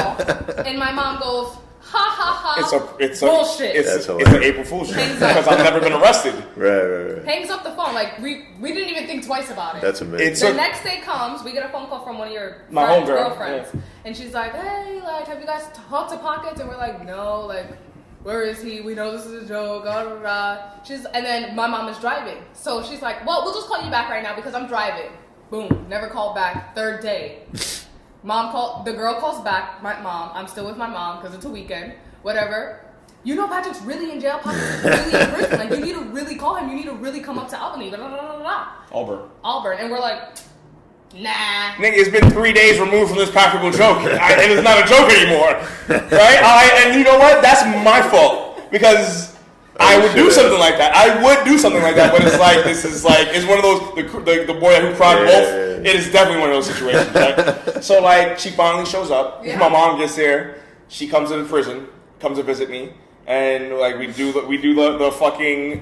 and my mom goes, ha ha ha. It's bullshit. It's an April Fool's Day because I've never been arrested. Right. Hangs up the phone. Like we didn't even think twice about it. That's amazing. The next day comes, we get a phone call from one of your girlfriends, and she's like, hey, like, have you guys talked to Pockets? And we're like, no, like. Where is he? We know this is a joke. And then my mom is driving. So she's like, well, we'll just call you back right now because I'm driving. Boom. Never called back. 3rd day. The girl calls back my mom. I'm still with my mom because it's a weekend. Whatever. Patrick's really in jail. Patrick's really in prison. Like, you need to really call him. You need to really come up to Albany. Auburn. And we're like, nah. Nigga, it's been 3 days removed from this practical joke. And it's not a joke anymore. Right? And you know what? That's my fault. Because I would do something like that. But it's like, it's one of those, the boy who cried wolf. It is definitely one of those situations, right? So, like, she finally shows up. Yeah. My mom gets there. She comes to the prison, comes to visit me. And, like, we do the fucking...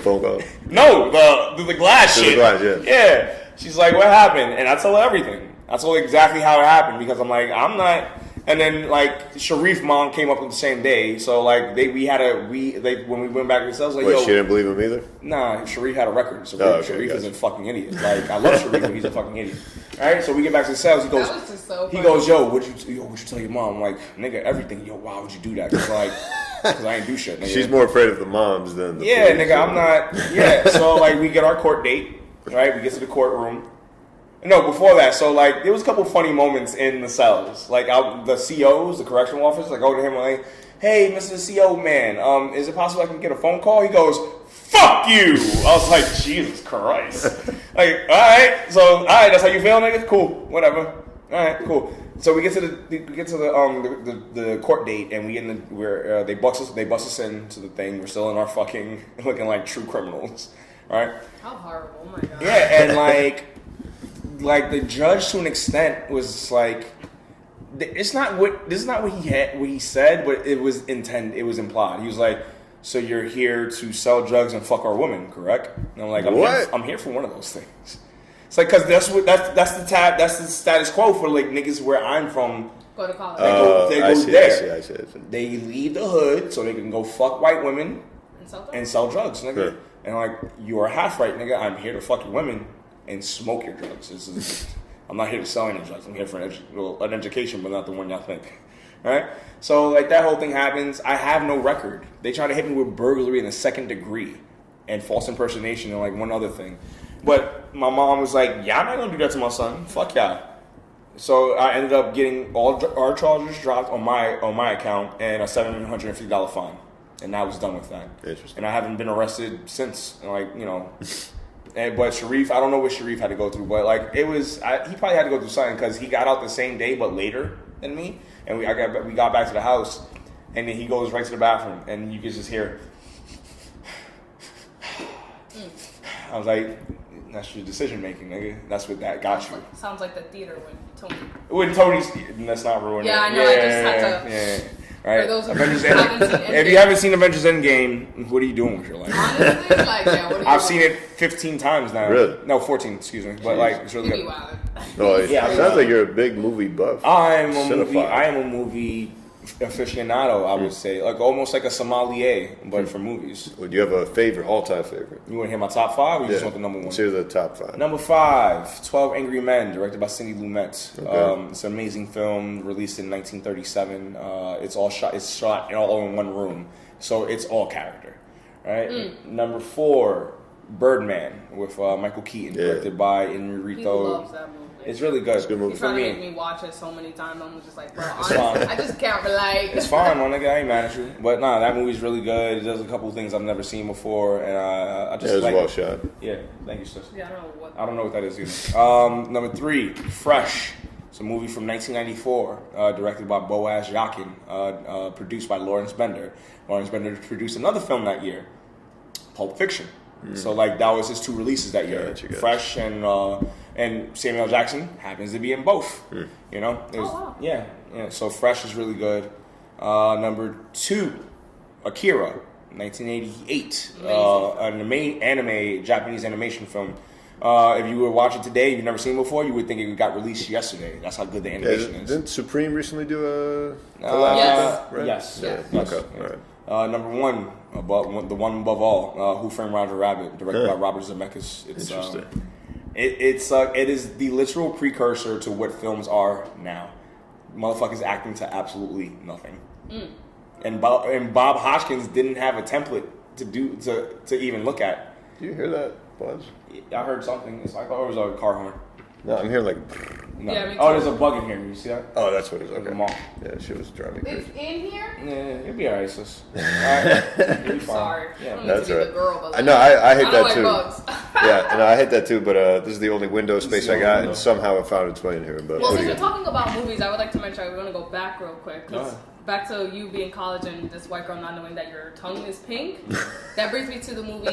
Phone call? No, the glass shit. The glass, Yeah. She's like, what happened? And I tell her everything. I told her exactly how it happened because I'm like, I'm not And then like Sharif mom came up on the same day, so like when we went back to the cells, like Wait, she didn't believe him either? nah, Sharif had a record. So Oh, okay, Sharif is gotcha. a fucking idiot. Like I love Sharif, but he's a fucking idiot. All right, so we get back to the cells. He goes, That was just so he funny. goes, yo, what'd you tell your mom? I'm like, nigga, everything. Yo, why would you do that? Cause I ain't do shit. Nigga. She's more afraid of the moms than the Yeah, police. nigga, I'm not. Yeah, so like we get our court date, right? We get to the courtroom. No, before that, so like there was a couple funny moments in the cells. Like the COs, the correctional officers, I go to him like, "Hey, Mr. CO man, is it possible I can get a phone call?" He goes, "Fuck you!" I was like, Jesus Christ. Like, all right, that's how you feel, nigga. Cool, whatever. All right, cool. So we get to the court date, and they bust us into the thing. We're still in our fucking looking like true criminals, right? How horrible! Oh my god. Yeah, and like the judge to an extent was like, this is not what he said, but it was implied. He was like, so you're here to sell drugs and fuck our women, correct? And I'm like, I'm here for one of those things. It's like, cause that's the status quo for like niggas where I'm from. Go to college. They go there. I see. They leave the hood so they can go fuck white women and sell drugs, nigga. Sure. And like, you are half right, nigga. I'm here to fuck your women and smoke your drugs. I'm not here to sell any drugs. I'm here for an education, but not the one y'all think. All right? So, like, that whole thing happens. I have no record. They try to hit me with burglary in the 2nd degree and false impersonation and, like, one other thing. But my mom was like, yeah, I'm not going to do that to my son. Fuck y'all. So, I ended up getting all our charges dropped on my account and a $750 fine. And I was done with that. Interesting. And I haven't been arrested since. Like, you know... But Sharif, I don't know what Sharif had to go through, but like he probably had to go through something because he got out the same day, but later than me. And we got back to the house, and then he goes right to the bathroom, and you can just hear. I was like, that's your decision making, nigga. That's what that got you. Sounds like the theater When Tony's, let's not ruin it. Yeah, I know, I just had to- Yeah. Right. For those who Avengers haven't seen Endgame. If Endgame. you haven't seen Avengers Endgame, what are you doing with your life? Honestly, like, yeah, what are you I've seen it 15 times now. Really? No, 14, excuse me. But like, it's really You be good. wildin'. No, it Yeah, sounds like you're a big movie buff. I am a Cinephile. movie aficionado, I would say. Like almost like a sommelier, but for movies. Would you have a favorite, all-time favorite? You want to hear my top 5 or you just want the number 1? Consider the top 5. Number 5, 12 Angry Men, directed by Sidney Lumet. Okay. It's an amazing film, released in 1937. It's shot all in one room, so it's all character. Right. Number 4, Birdman with Michael Keaton, directed by He Inarritu. loves that movie. It's really good. It's a good movie. He's For trying to make me. me watch it so many times. I'm just like, bro, It's honestly, fine. I just can't relate. It's fine, my nigga. I ain't mad at you. But nah, that movie's really good. It does a couple things I've never seen before, and I It just was like well it. shot. Yeah, thank you, sis. Yeah, I don't know what. I don't know what that is either. Number 3, Fresh. It's a movie from 1994, directed by Boaz Yakin, produced by Lawrence Bender. Lawrence Bender produced another film that year, Pulp Fiction. So like that was his 2 releases that year. Gotcha. Fresh and Samuel L. Jackson happens to be in both. You know, it was, wow. yeah. So Fresh is really good. Number 2, Akira, 1988, an anime Japanese animation film. If you were watching today, if you've never seen it before, you would think it got released yesterday. That's how good the animation is. Didn't Supreme recently do a collab Yes. with that, right? Yes. Yeah. Yes. Okay. All right. Number 1, the one above all, Who Framed Roger Rabbit, directed by Robert Zemeckis. It's Interesting. it is the literal precursor to what films are now. Motherfuckers acting to absolutely nothing. And Bob Hoskins didn't have a template to even look at. Do you hear that buzz? I heard something. It's like, oh, it was a car horn. No, I'm hearing like. No. Yeah, me too. Oh, there's a bug in here. You see that? Oh, that's what it is. Okay. The mall. Yeah, she was driving me It's crazy. in here? Yeah, you'll be alright, sis. Alright, you'll be fine. Sorry. I Yeah. don't That's need to be right. the girl, but I like, know. I hate I don't that like too. bugs. Yeah, and I hate that too. But this is the only window space the I only got, window. and somehow it found its way in here. But Well, what since do we're you- talking about movies, I would like to mention I want to go back real quick. 'Cause Go back to you being college and this white girl not knowing that your tongue is pink. That brings me to the movie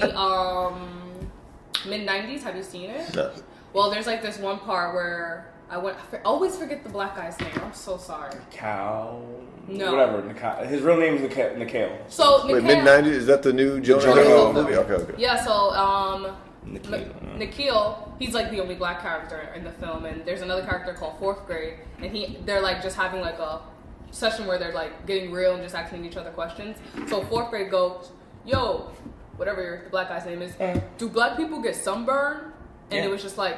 mid-90s. Have you seen it? No. Well, there's like this one part where I always forget the black guy's name. I'm so sorry. Cal. No. Whatever. His real name is Nikhil. So Wait, Nikhil- mid '90s? Is that the new Jonah Jonah Hill Hill movie? film. Okay. Yeah, so Nikhil. Nikhil, he's like the only black character in the film, and there's another character called Fourth Grade, and they're like just having like a session where they're like getting real and just asking each other questions. So 4th grade goes, yo, whatever the black guy's name is, do black people get sunburn? And it was just like,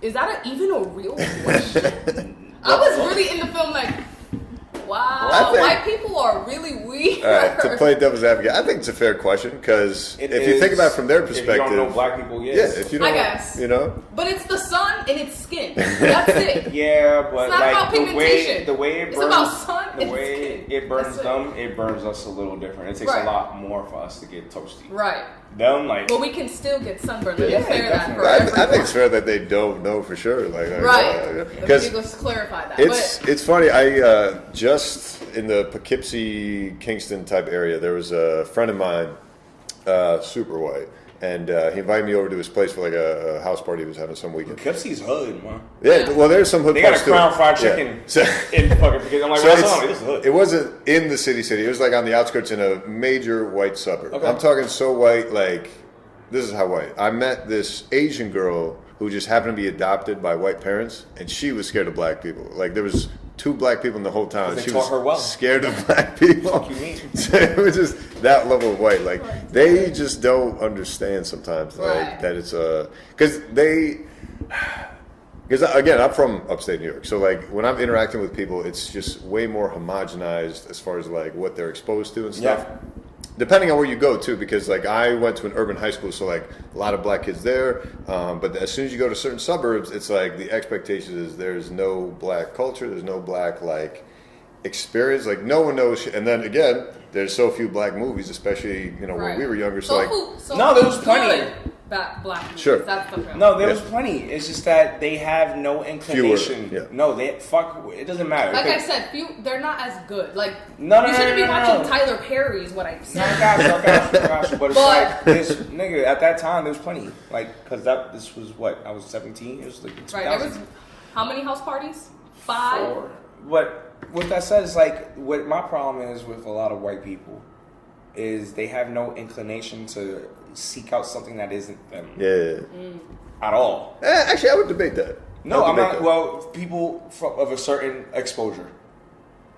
is that even a real question? I was really in the film like, wow, white people are really weird. To play devil's advocate, I think it's a fair question because if you think about it from their perspective, if you don't know black people, yes. Yeah, if you don't, I guess. You know. But it's the sun and it's skin. That's it. Yeah, but it's not like about pigmentation. the way it burns, it's about sun the and way skin. it burns them, it burns us a little different. It takes a lot more for us to get toasty. Right. Them like, but we can still get sunburned. Let's be fair that for I think it's fair that they don't know for sure. Right. Because let's clarify that. It's funny. I just in the Poughkeepsie, Kingston type area, there was a friend of mine, super white, and he invited me over to his place for like a house party he was having some weekend. Poughkeepsie's hood, man. Yeah, well, there's some hood. They got a Crown Fried Chicken in fucking Poughkeepsie. I'm like, what's on? This is hood. It wasn't in the city. It was like on the outskirts in a major white suburb. Okay. I'm talking so white, like this is how white. I met this Asian girl who just happened to be adopted by white parents, and she was scared of black people. Like there was 2 black people in the whole town. They She taught was her well. scared of black people. What you mean? So it was just that level of white. Like they just don't understand sometimes, like that it's because again, I'm from upstate New York, so like when I'm interacting with people, it's just way more homogenized as far as like what they're exposed to and stuff. Yeah. Depending on where you go too, because like I went to an urban high school, so like a lot of black kids there. But as soon as you go to certain suburbs, it's like the expectation is there's no black culture, there's no black like experience, like no one knows. And then again, there's so few black movies, especially when we were younger. So there was plenty. Black movies. Sure. That's the film. No, there was plenty. It's just that they have no inclination. Fewer, yeah. No, it doesn't matter. Like I said, they're not as good. Like you No, shouldn't be watching Tyler Perry is what I'm saying. I got you. But it's like this nigga at that time. There was plenty. Like because this was what I was 17. It was like right. There was how many house parties? 5. 4. But with that said, it's like what my problem is with a lot of white people is they have no inclination to seek out something that isn't them. Yeah. At all. Actually, I would debate that. No, I'm not. Well, people of a certain exposure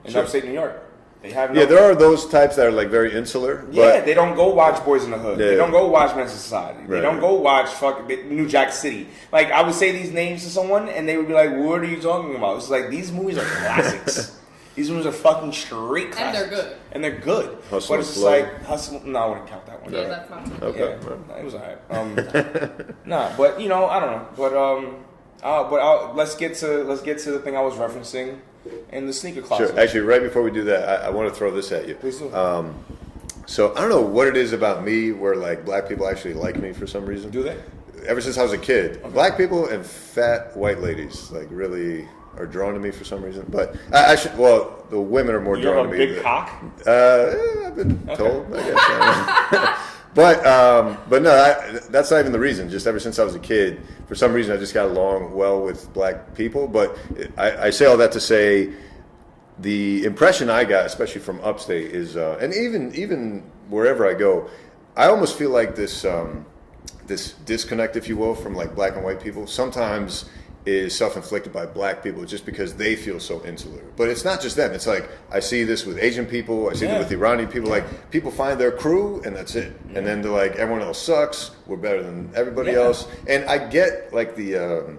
in upstate New York, they have. No, there are those types that are like very insular. Yeah, they don't go watch Boys in the Hood. Yeah. They don't go watch Men's Society. They Right. don't go watch fucking New Jack City. Like I would say these names to someone, and they would be like, "What are you talking about?" It's like these movies are classics. These movies are fucking straight classics. And they're good. And they're good. Hustle but it's and just Flow. like Hustle. No, I wouldn't count that one. Yeah, that's not too Okay. Yeah, it was alright. Nah, but I don't know. But let's get to the thing I was referencing in the sneaker closet. Sure. Actually, right before we do that, I want to throw this at you. Please do. So I don't know what it is about me where like black people actually like me for some reason. Do they? Ever since I was a kid, black people and fat white ladies like really are drawn to me for some reason. But the women are more You drawn have to a me. big cock? I've been told, I guess. But no, that's not even the reason. Just ever since I was a kid, for some reason, I just got along well with black people. But I say all that to say, the impression I got, especially from upstate, is, and even wherever I go, I almost feel like this disconnect, if you will, from like black and white people. Sometimes is self-inflicted by black people just because they feel so insular. But it's not just them. It's like I see this with Asian people. I see it with Iranian people. Like people find their crew and that's it. Yeah. And then they're like, everyone else sucks. We're better than everybody else. And I get like the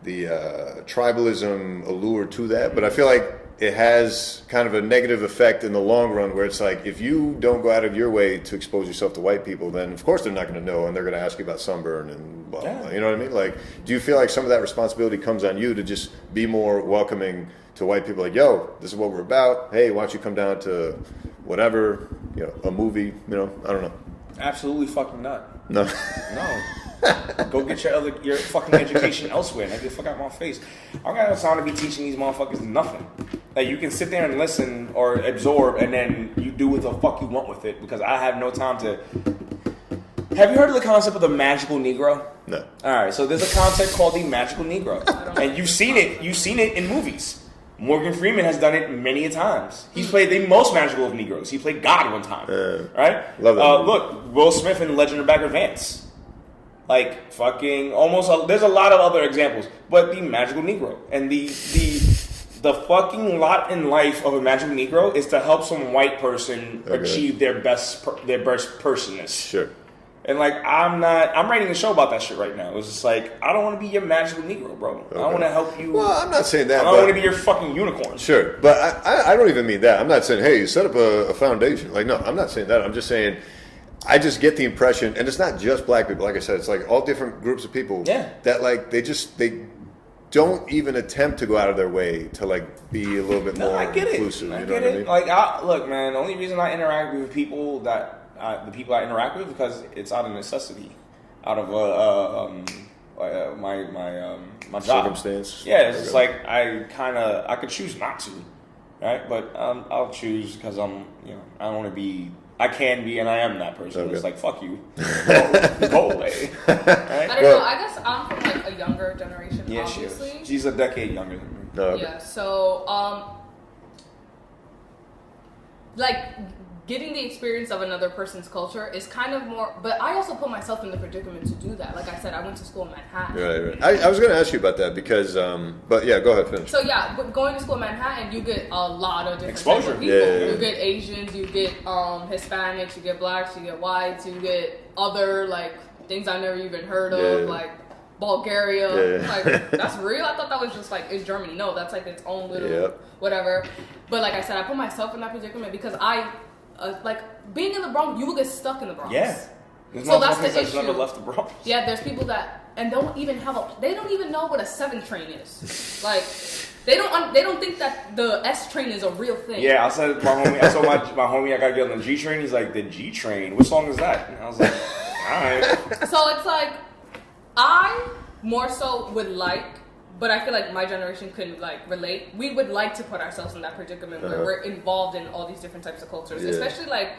tribalism allure to that, but I feel like it has kind of a negative effect in the long run where it's like if you don't go out of your way to expose yourself to white people, then of course they're not going to know and they're going to ask you about sunburn and blah, blah, blah. You know what I mean? Like, do you feel like some of that responsibility comes on you to just be more welcoming to white people? Like, yo, this is what we're about. Hey, why don't you come down to whatever, a movie, I don't know. Absolutely fucking not. No. No. Go get your fucking education elsewhere. Get the fuck out of my face. I don't got no time to be teaching these motherfuckers nothing. Like you can sit there and listen or absorb, and then you do what the fuck you want with it. Because I have no time to. Have you heard of the concept of the magical Negro? No. All right, so there's a concept called the magical Negro, and you've seen it. You've seen it in movies. Morgan Freeman has done it many a times. He's played the most magical of Negroes. He played God one time. Right? Love that. Look, Will Smith in Legend of Bagger Vance. Like fucking almost. There's a lot of other examples, but the magical Negro and the The fucking lot in life of a magical Negro is to help some white person achieve their best personness. Sure. And like I'm writing a show about that shit right now. It's just like I don't want to be your magical Negro, bro. I want to help you. Well, I'm not saying that. I don't want to be your fucking unicorn. Sure, but I don't even mean that. I'm not saying, hey, set up a foundation. Like, no, I'm not saying that. I'm just saying, I just get the impression, and it's not just black people. Like I said, it's like all different groups of people. Yeah. That like they don't even attempt to go out of their way to like be a little bit more inclusive. I you know get what it. I mean? Like, look, man. The only reason I interact with people that the people I interact with because it's out of necessity, out of my job. Circumstance. Yeah, it's just like I could choose not to, right? But I'll choose because I want to be. I can be, and I am that person. Okay. It's like fuck you, go away. Right? I don't know. I guess I'm from like a younger generation. Yeah, obviously. she's a decade younger than me. No, okay. Yeah. So, like getting the experience of another person's culture is kind of more. But I also put myself in the predicament to do that. Like I said, I went to school in Manhattan. Right. I was going to ask you about that because, but yeah, go ahead, finish. So yeah, going to school in Manhattan, you get a lot of different exposure. types of people. Yeah. You get Asians, you get Hispanics, you get blacks, you get whites, you get other like things I never even heard of, like Bulgaria. Yeah. Like that's real. I thought that was just like in Germany. No, that's like its own little whatever. But like I said, I put myself in that predicament because I like being in the Bronx. You will get stuck in the Bronx. Yeah. So that's the issue. Never left the Bronx. Yeah, there's people that don't even know what a 7 train is. Like they don't think that the S train is a real thing. Yeah, I said my homie I gotta get on the G train. He's like, the G train? What song is that? And I was like, alright. So it's like I more so would like, but I feel like my generation couldn't like relate. We would like to put ourselves in that predicament where we're involved in all these different types of cultures, especially like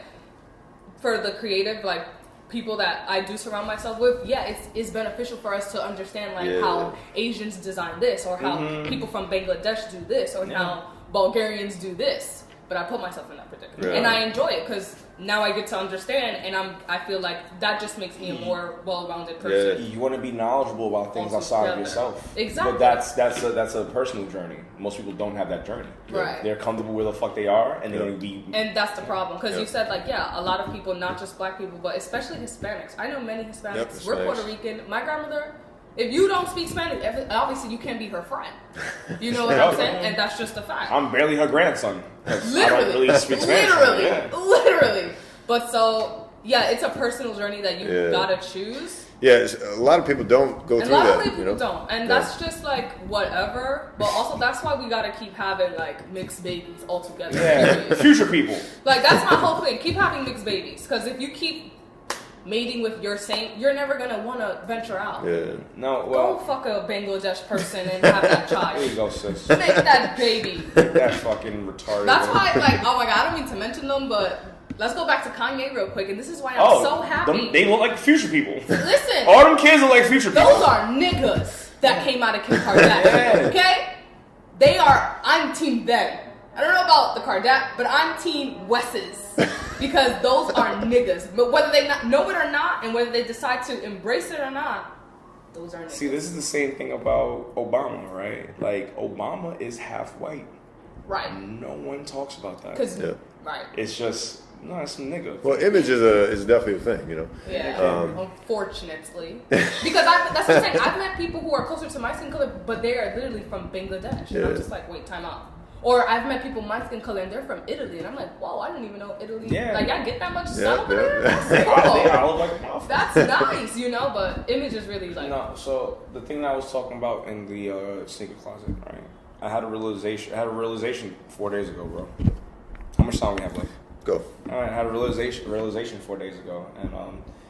for the creative like people that I do surround myself with. Yeah, it's beneficial for us to understand like how Asians design this, or how people from Bangladesh do this, or how Bulgarians do this. But I put myself in that predicament, and I enjoy it because now I get to understand, and I feel like that just makes me a more well-rounded person. You want to be knowledgeable about things outside of yourself. Exactly. But that's a personal journey. Most people don't have that journey. Right. They're comfortable where the fuck they are, and they're going to be. And that's the problem, because you said like a lot of people, not just black people, but especially Hispanics. I know many Hispanics. We're Puerto Rican. My grandmother. If you don't speak Spanish, obviously you can't be her friend. You know what I'm saying? And that's just a fact. I'm barely her grandson. Literally. I don't really speak Spanish. Literally. But so, yeah, it's a personal journey that you gotta choose. Yeah, a lot of people don't go through that. A lot of people don't. And that's just like whatever. But also that's why we gotta keep having like mixed babies all together. Yeah, future people. Like that's my whole thing. Keep having mixed babies. Because if you keep mating with your same, you're never gonna want to venture out. Yeah. No, well, go fuck a Bangladesh person and have that child. There you go, sis. Make that baby. That fucking retarded. That's why, like, oh my god, I don't mean to mention them, but let's go back to Kanye real quick, and this is why I'm so happy. They look like future people. Listen, all them kids look like future people. Those are niggas that came out of Kim Kardashian. Okay, they are. I'm team them. I don't know about the Kardashian, but I'm team Wes's. Because those are niggas. But whether they know it or not, and whether they decide to embrace it or not, those are niggas. See, this is the same thing about Obama, right? Like, Obama is half white. Right. No one talks about that. Right. It's just, no, it's some nigga. Well, image is definitely a thing, you know? Yeah, unfortunately. Because that's what I'm saying. I've met people who are closer to my skin color, but they are literally from Bangladesh. And I'm just like, wait, time out. Or I've met people my skin color and they're from Italy, and I'm like, whoa, I didn't even know Italy. Yeah. Like, y'all get that much sun over there? That's They all look like mouth. That's nice, you know. But image is really like. No, so the thing that I was talking about in the sneaker closet, right? I had a realization 4 days ago, bro. How much time we have left? Go. All right, I had a realization 4 days ago, and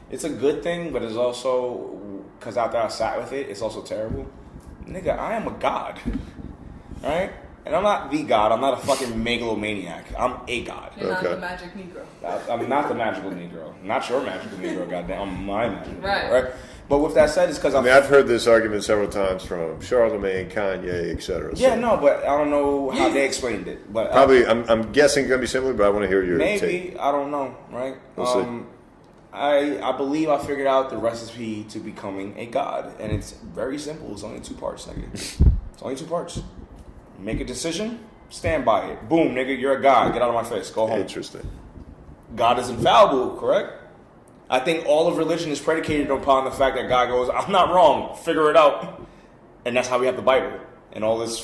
it's a good thing, but it's also because after I sat with it, it's also terrible. Nigga, I am a god, right? And I'm not the god. I'm not a fucking megalomaniac. I'm a god. You're not the magic Negro. I'm not the magical Negro. Not your magical Negro, goddamn. I'm my magical right. Negro, right? But with that said, it's because I've heard this argument several times from Charlamagne, Kanye, etc. Yeah, no, but I don't know how they explained it. But probably, I'm guessing it's gonna be similar, but I want to hear your take. I don't know, right? We'll see. I believe I figured out the recipe to becoming a god, and it's very simple. It's only 2 parts, nigga. It's only 2 parts. Make a decision, stand by it. Boom, nigga, you're a god. Get out of my face. Go home. Interesting. God is infallible, correct? I think all of religion is predicated upon the fact that God goes, I'm not wrong, figure it out. And that's how we have the Bible. And all these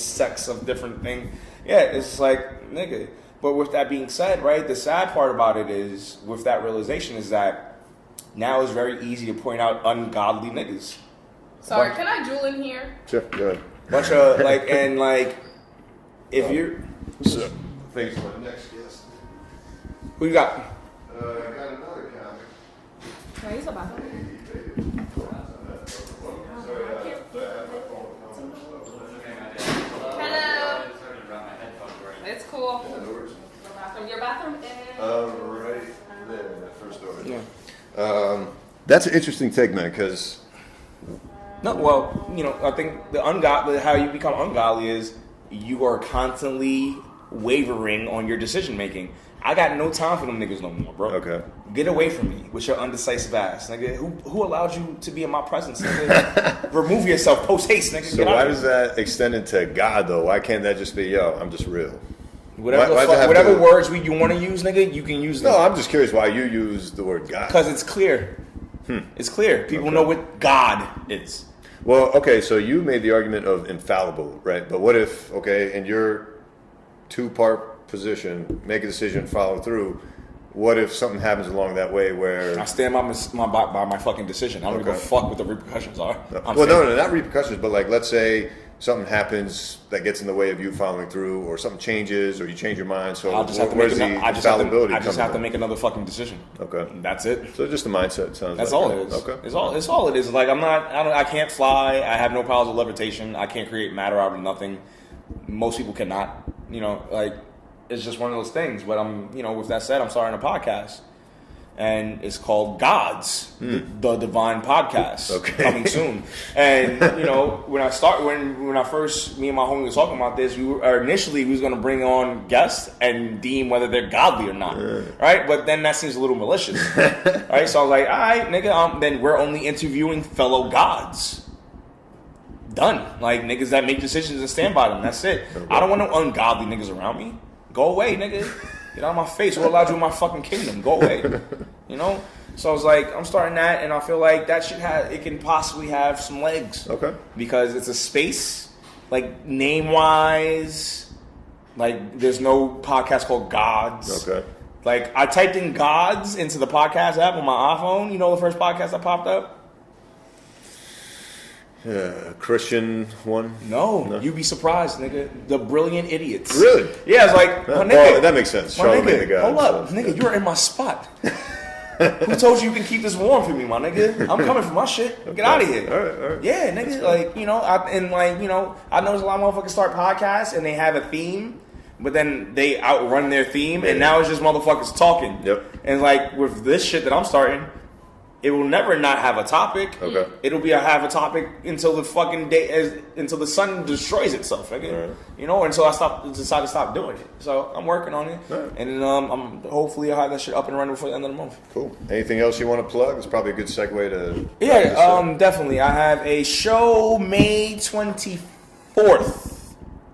sects of different things. Yeah, it's like, nigga. But with that being said, right, the sad part about it is, with that realization, is that now it's very easy to point out ungodly niggas. Sorry, can I jewel in here? Sure, go ahead. Bunch of, if you're... So, thanks for the next guest. Who you got? I got another comic. Can I use the bathroom? Hello. It's cool. Your bathroom is... Right there, that first door. Yeah. That's an interesting take, man, because... No, well, I think the ungodly, how you become ungodly is you are constantly wavering on your decision making. I got no time for them niggas no more, bro. Okay. Get away from me with your undecisive ass, nigga. Who allowed you to be in my presence, nigga? Remove yourself post haste, nigga. So why does that extend into God, though? Why can't that just be, yo, I'm just real? Whatever words you want to use, nigga, you can use them. No, I'm just curious why you use the word God. Because it's clear. It's clear. People know what God is. Well, okay, so you made the argument of infallible, right? But what if, in your two-part position, make a decision, follow through, what if something happens along that way where... I stand by my fucking decision. I don't give a fuck what the repercussions are. No, not repercussions, but let's say something happens that gets in the way of you following through, or something changes, or you change your mind. So I'll just have to make another fucking decision. Okay, that's it. So just the mindset sounds. That's like all that. it is. Okay, it's all it is. Like I can't fly. I have no powers of levitation. I can't create matter out of nothing. Most people cannot. It's just one of those things. But with that said, I'm starting a podcast. And it's called Gods, the Divine Podcast, coming soon. And when I first, me and my homie was talking about this, we was going to bring on guests and deem whether they're godly or not, right? But then that seems a little malicious, right? So I was like, all right, nigga, then we're only interviewing fellow gods. Done. Like niggas that make decisions and stand by them. That's it. I don't want no ungodly niggas around me. Go away, nigga. Get out of my face. Who allowed you in my fucking kingdom? Go away. So I was like, I'm starting that, and I feel like that it can possibly have some legs. Okay. Because it's a space, name-wise, there's no podcast called Gods. Okay. I typed in Gods into the podcast app on my iPhone. You know the first podcast that popped up? Christian one? No, you'd be surprised, nigga. The Brilliant Idiots. Really? Yeah, it's like, my nigga. Well, that makes sense. Charlamagne the God. Hold up, nigga, you're in my spot. Who told you can keep this warm for me, my nigga? I'm coming for my shit. Get out of here. All right. Yeah, nigga, I notice a lot of motherfuckers start podcasts and they have a theme, but then they outrun their theme, and now it's just motherfuckers talking. Yep. And with this shit that I'm starting, it will never not have a topic. Okay. It'll have a topic until the fucking day, until the sun destroys itself. Right. Until I decide to stop doing it. So I'm working on it, right. And then I'm hopefully I'll have that shit up and running before the end of the month. Cool. Anything else you want to plug? It's probably a good segue to. Yeah, definitely. I have a show May 24th.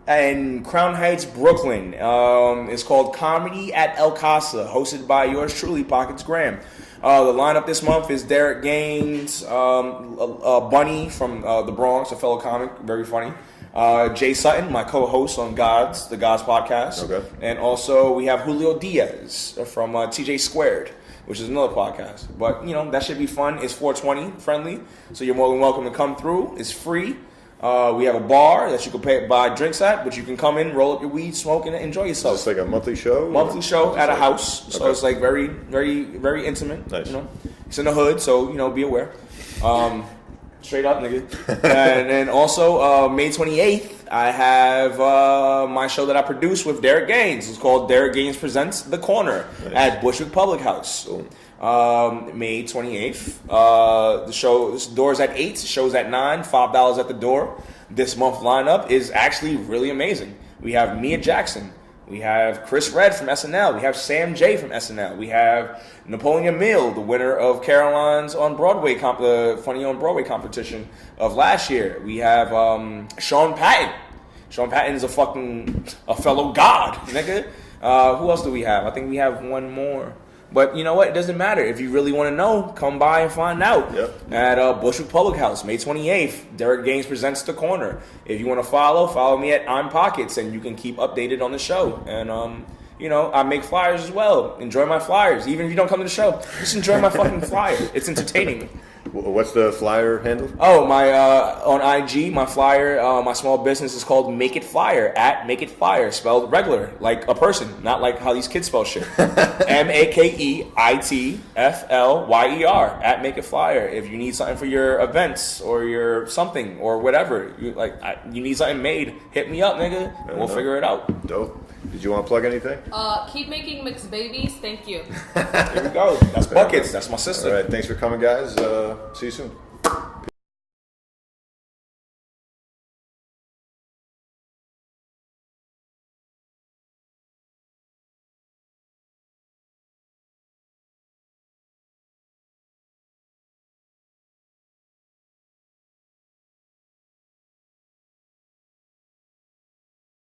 In Crown Heights, Brooklyn. It's called Comedy at El Casa, hosted by yours truly, Pockets Graham. The lineup this month is Derek Gaines, Bunny from the Bronx, a fellow comic, very funny. Jay Sutton, my co-host on the Gods podcast. Okay. And also we have Julio Diaz from TJ Squared, which is another podcast. But, that should be fun. It's 420 friendly, so you're more than welcome to come through. It's free. We have a bar that you can buy drinks at, but you can come in, roll up your weed, smoke, and enjoy yourself. Is this a monthly show? Monthly show at a house. So it's very, very, very intimate. Nice. It's in the hood, so, be aware. Straight up, nigga. And then also, May 28th, I have my show that I produce with Derek Gaines. It's called Derek Gaines Presents The Corner at Bushwick Public House. Cool. May 28th. The show, doors at 8, show's at 9, $5 at the door. This month lineup is actually really amazing. We have Mia Jackson. We have Chris Redd from SNL. We have Sam J from SNL. We have Napoleon Mill, the winner of Caroline's on Broadway, Funny on Broadway competition of last year. We have Sean Patton Sean Patton's a fellow god, nigga. Who else do we have? I think we have one more. But you know what? It doesn't matter. If you really want to know, come by and find out. Yep. At Bushwick Public House, May 28th, Derek Gaines presents The Corner. If you want to follow me at I'm Pockets, and you can keep updated on the show. And, you know, I make flyers as well. Enjoy my flyers. Even if you don't come to the show, just enjoy my fucking flyer. It's entertaining. What's the flyer handle? Oh, my on IG, my flyer, my small business is called Make It Flyer, at Make It Flyer, spelled regular, like a person, not like how these kids spell shit. MakeitFlyer, at Make It Flyer. If you need something for your events or your something or whatever, you need something made, hit me up, nigga. We'll figure it out. Dope. Did you want to plug anything? Keep making mixed babies. Thank you. Here we go. That's Buckets. That's my sister. All right. Thanks for coming, guys. See you soon.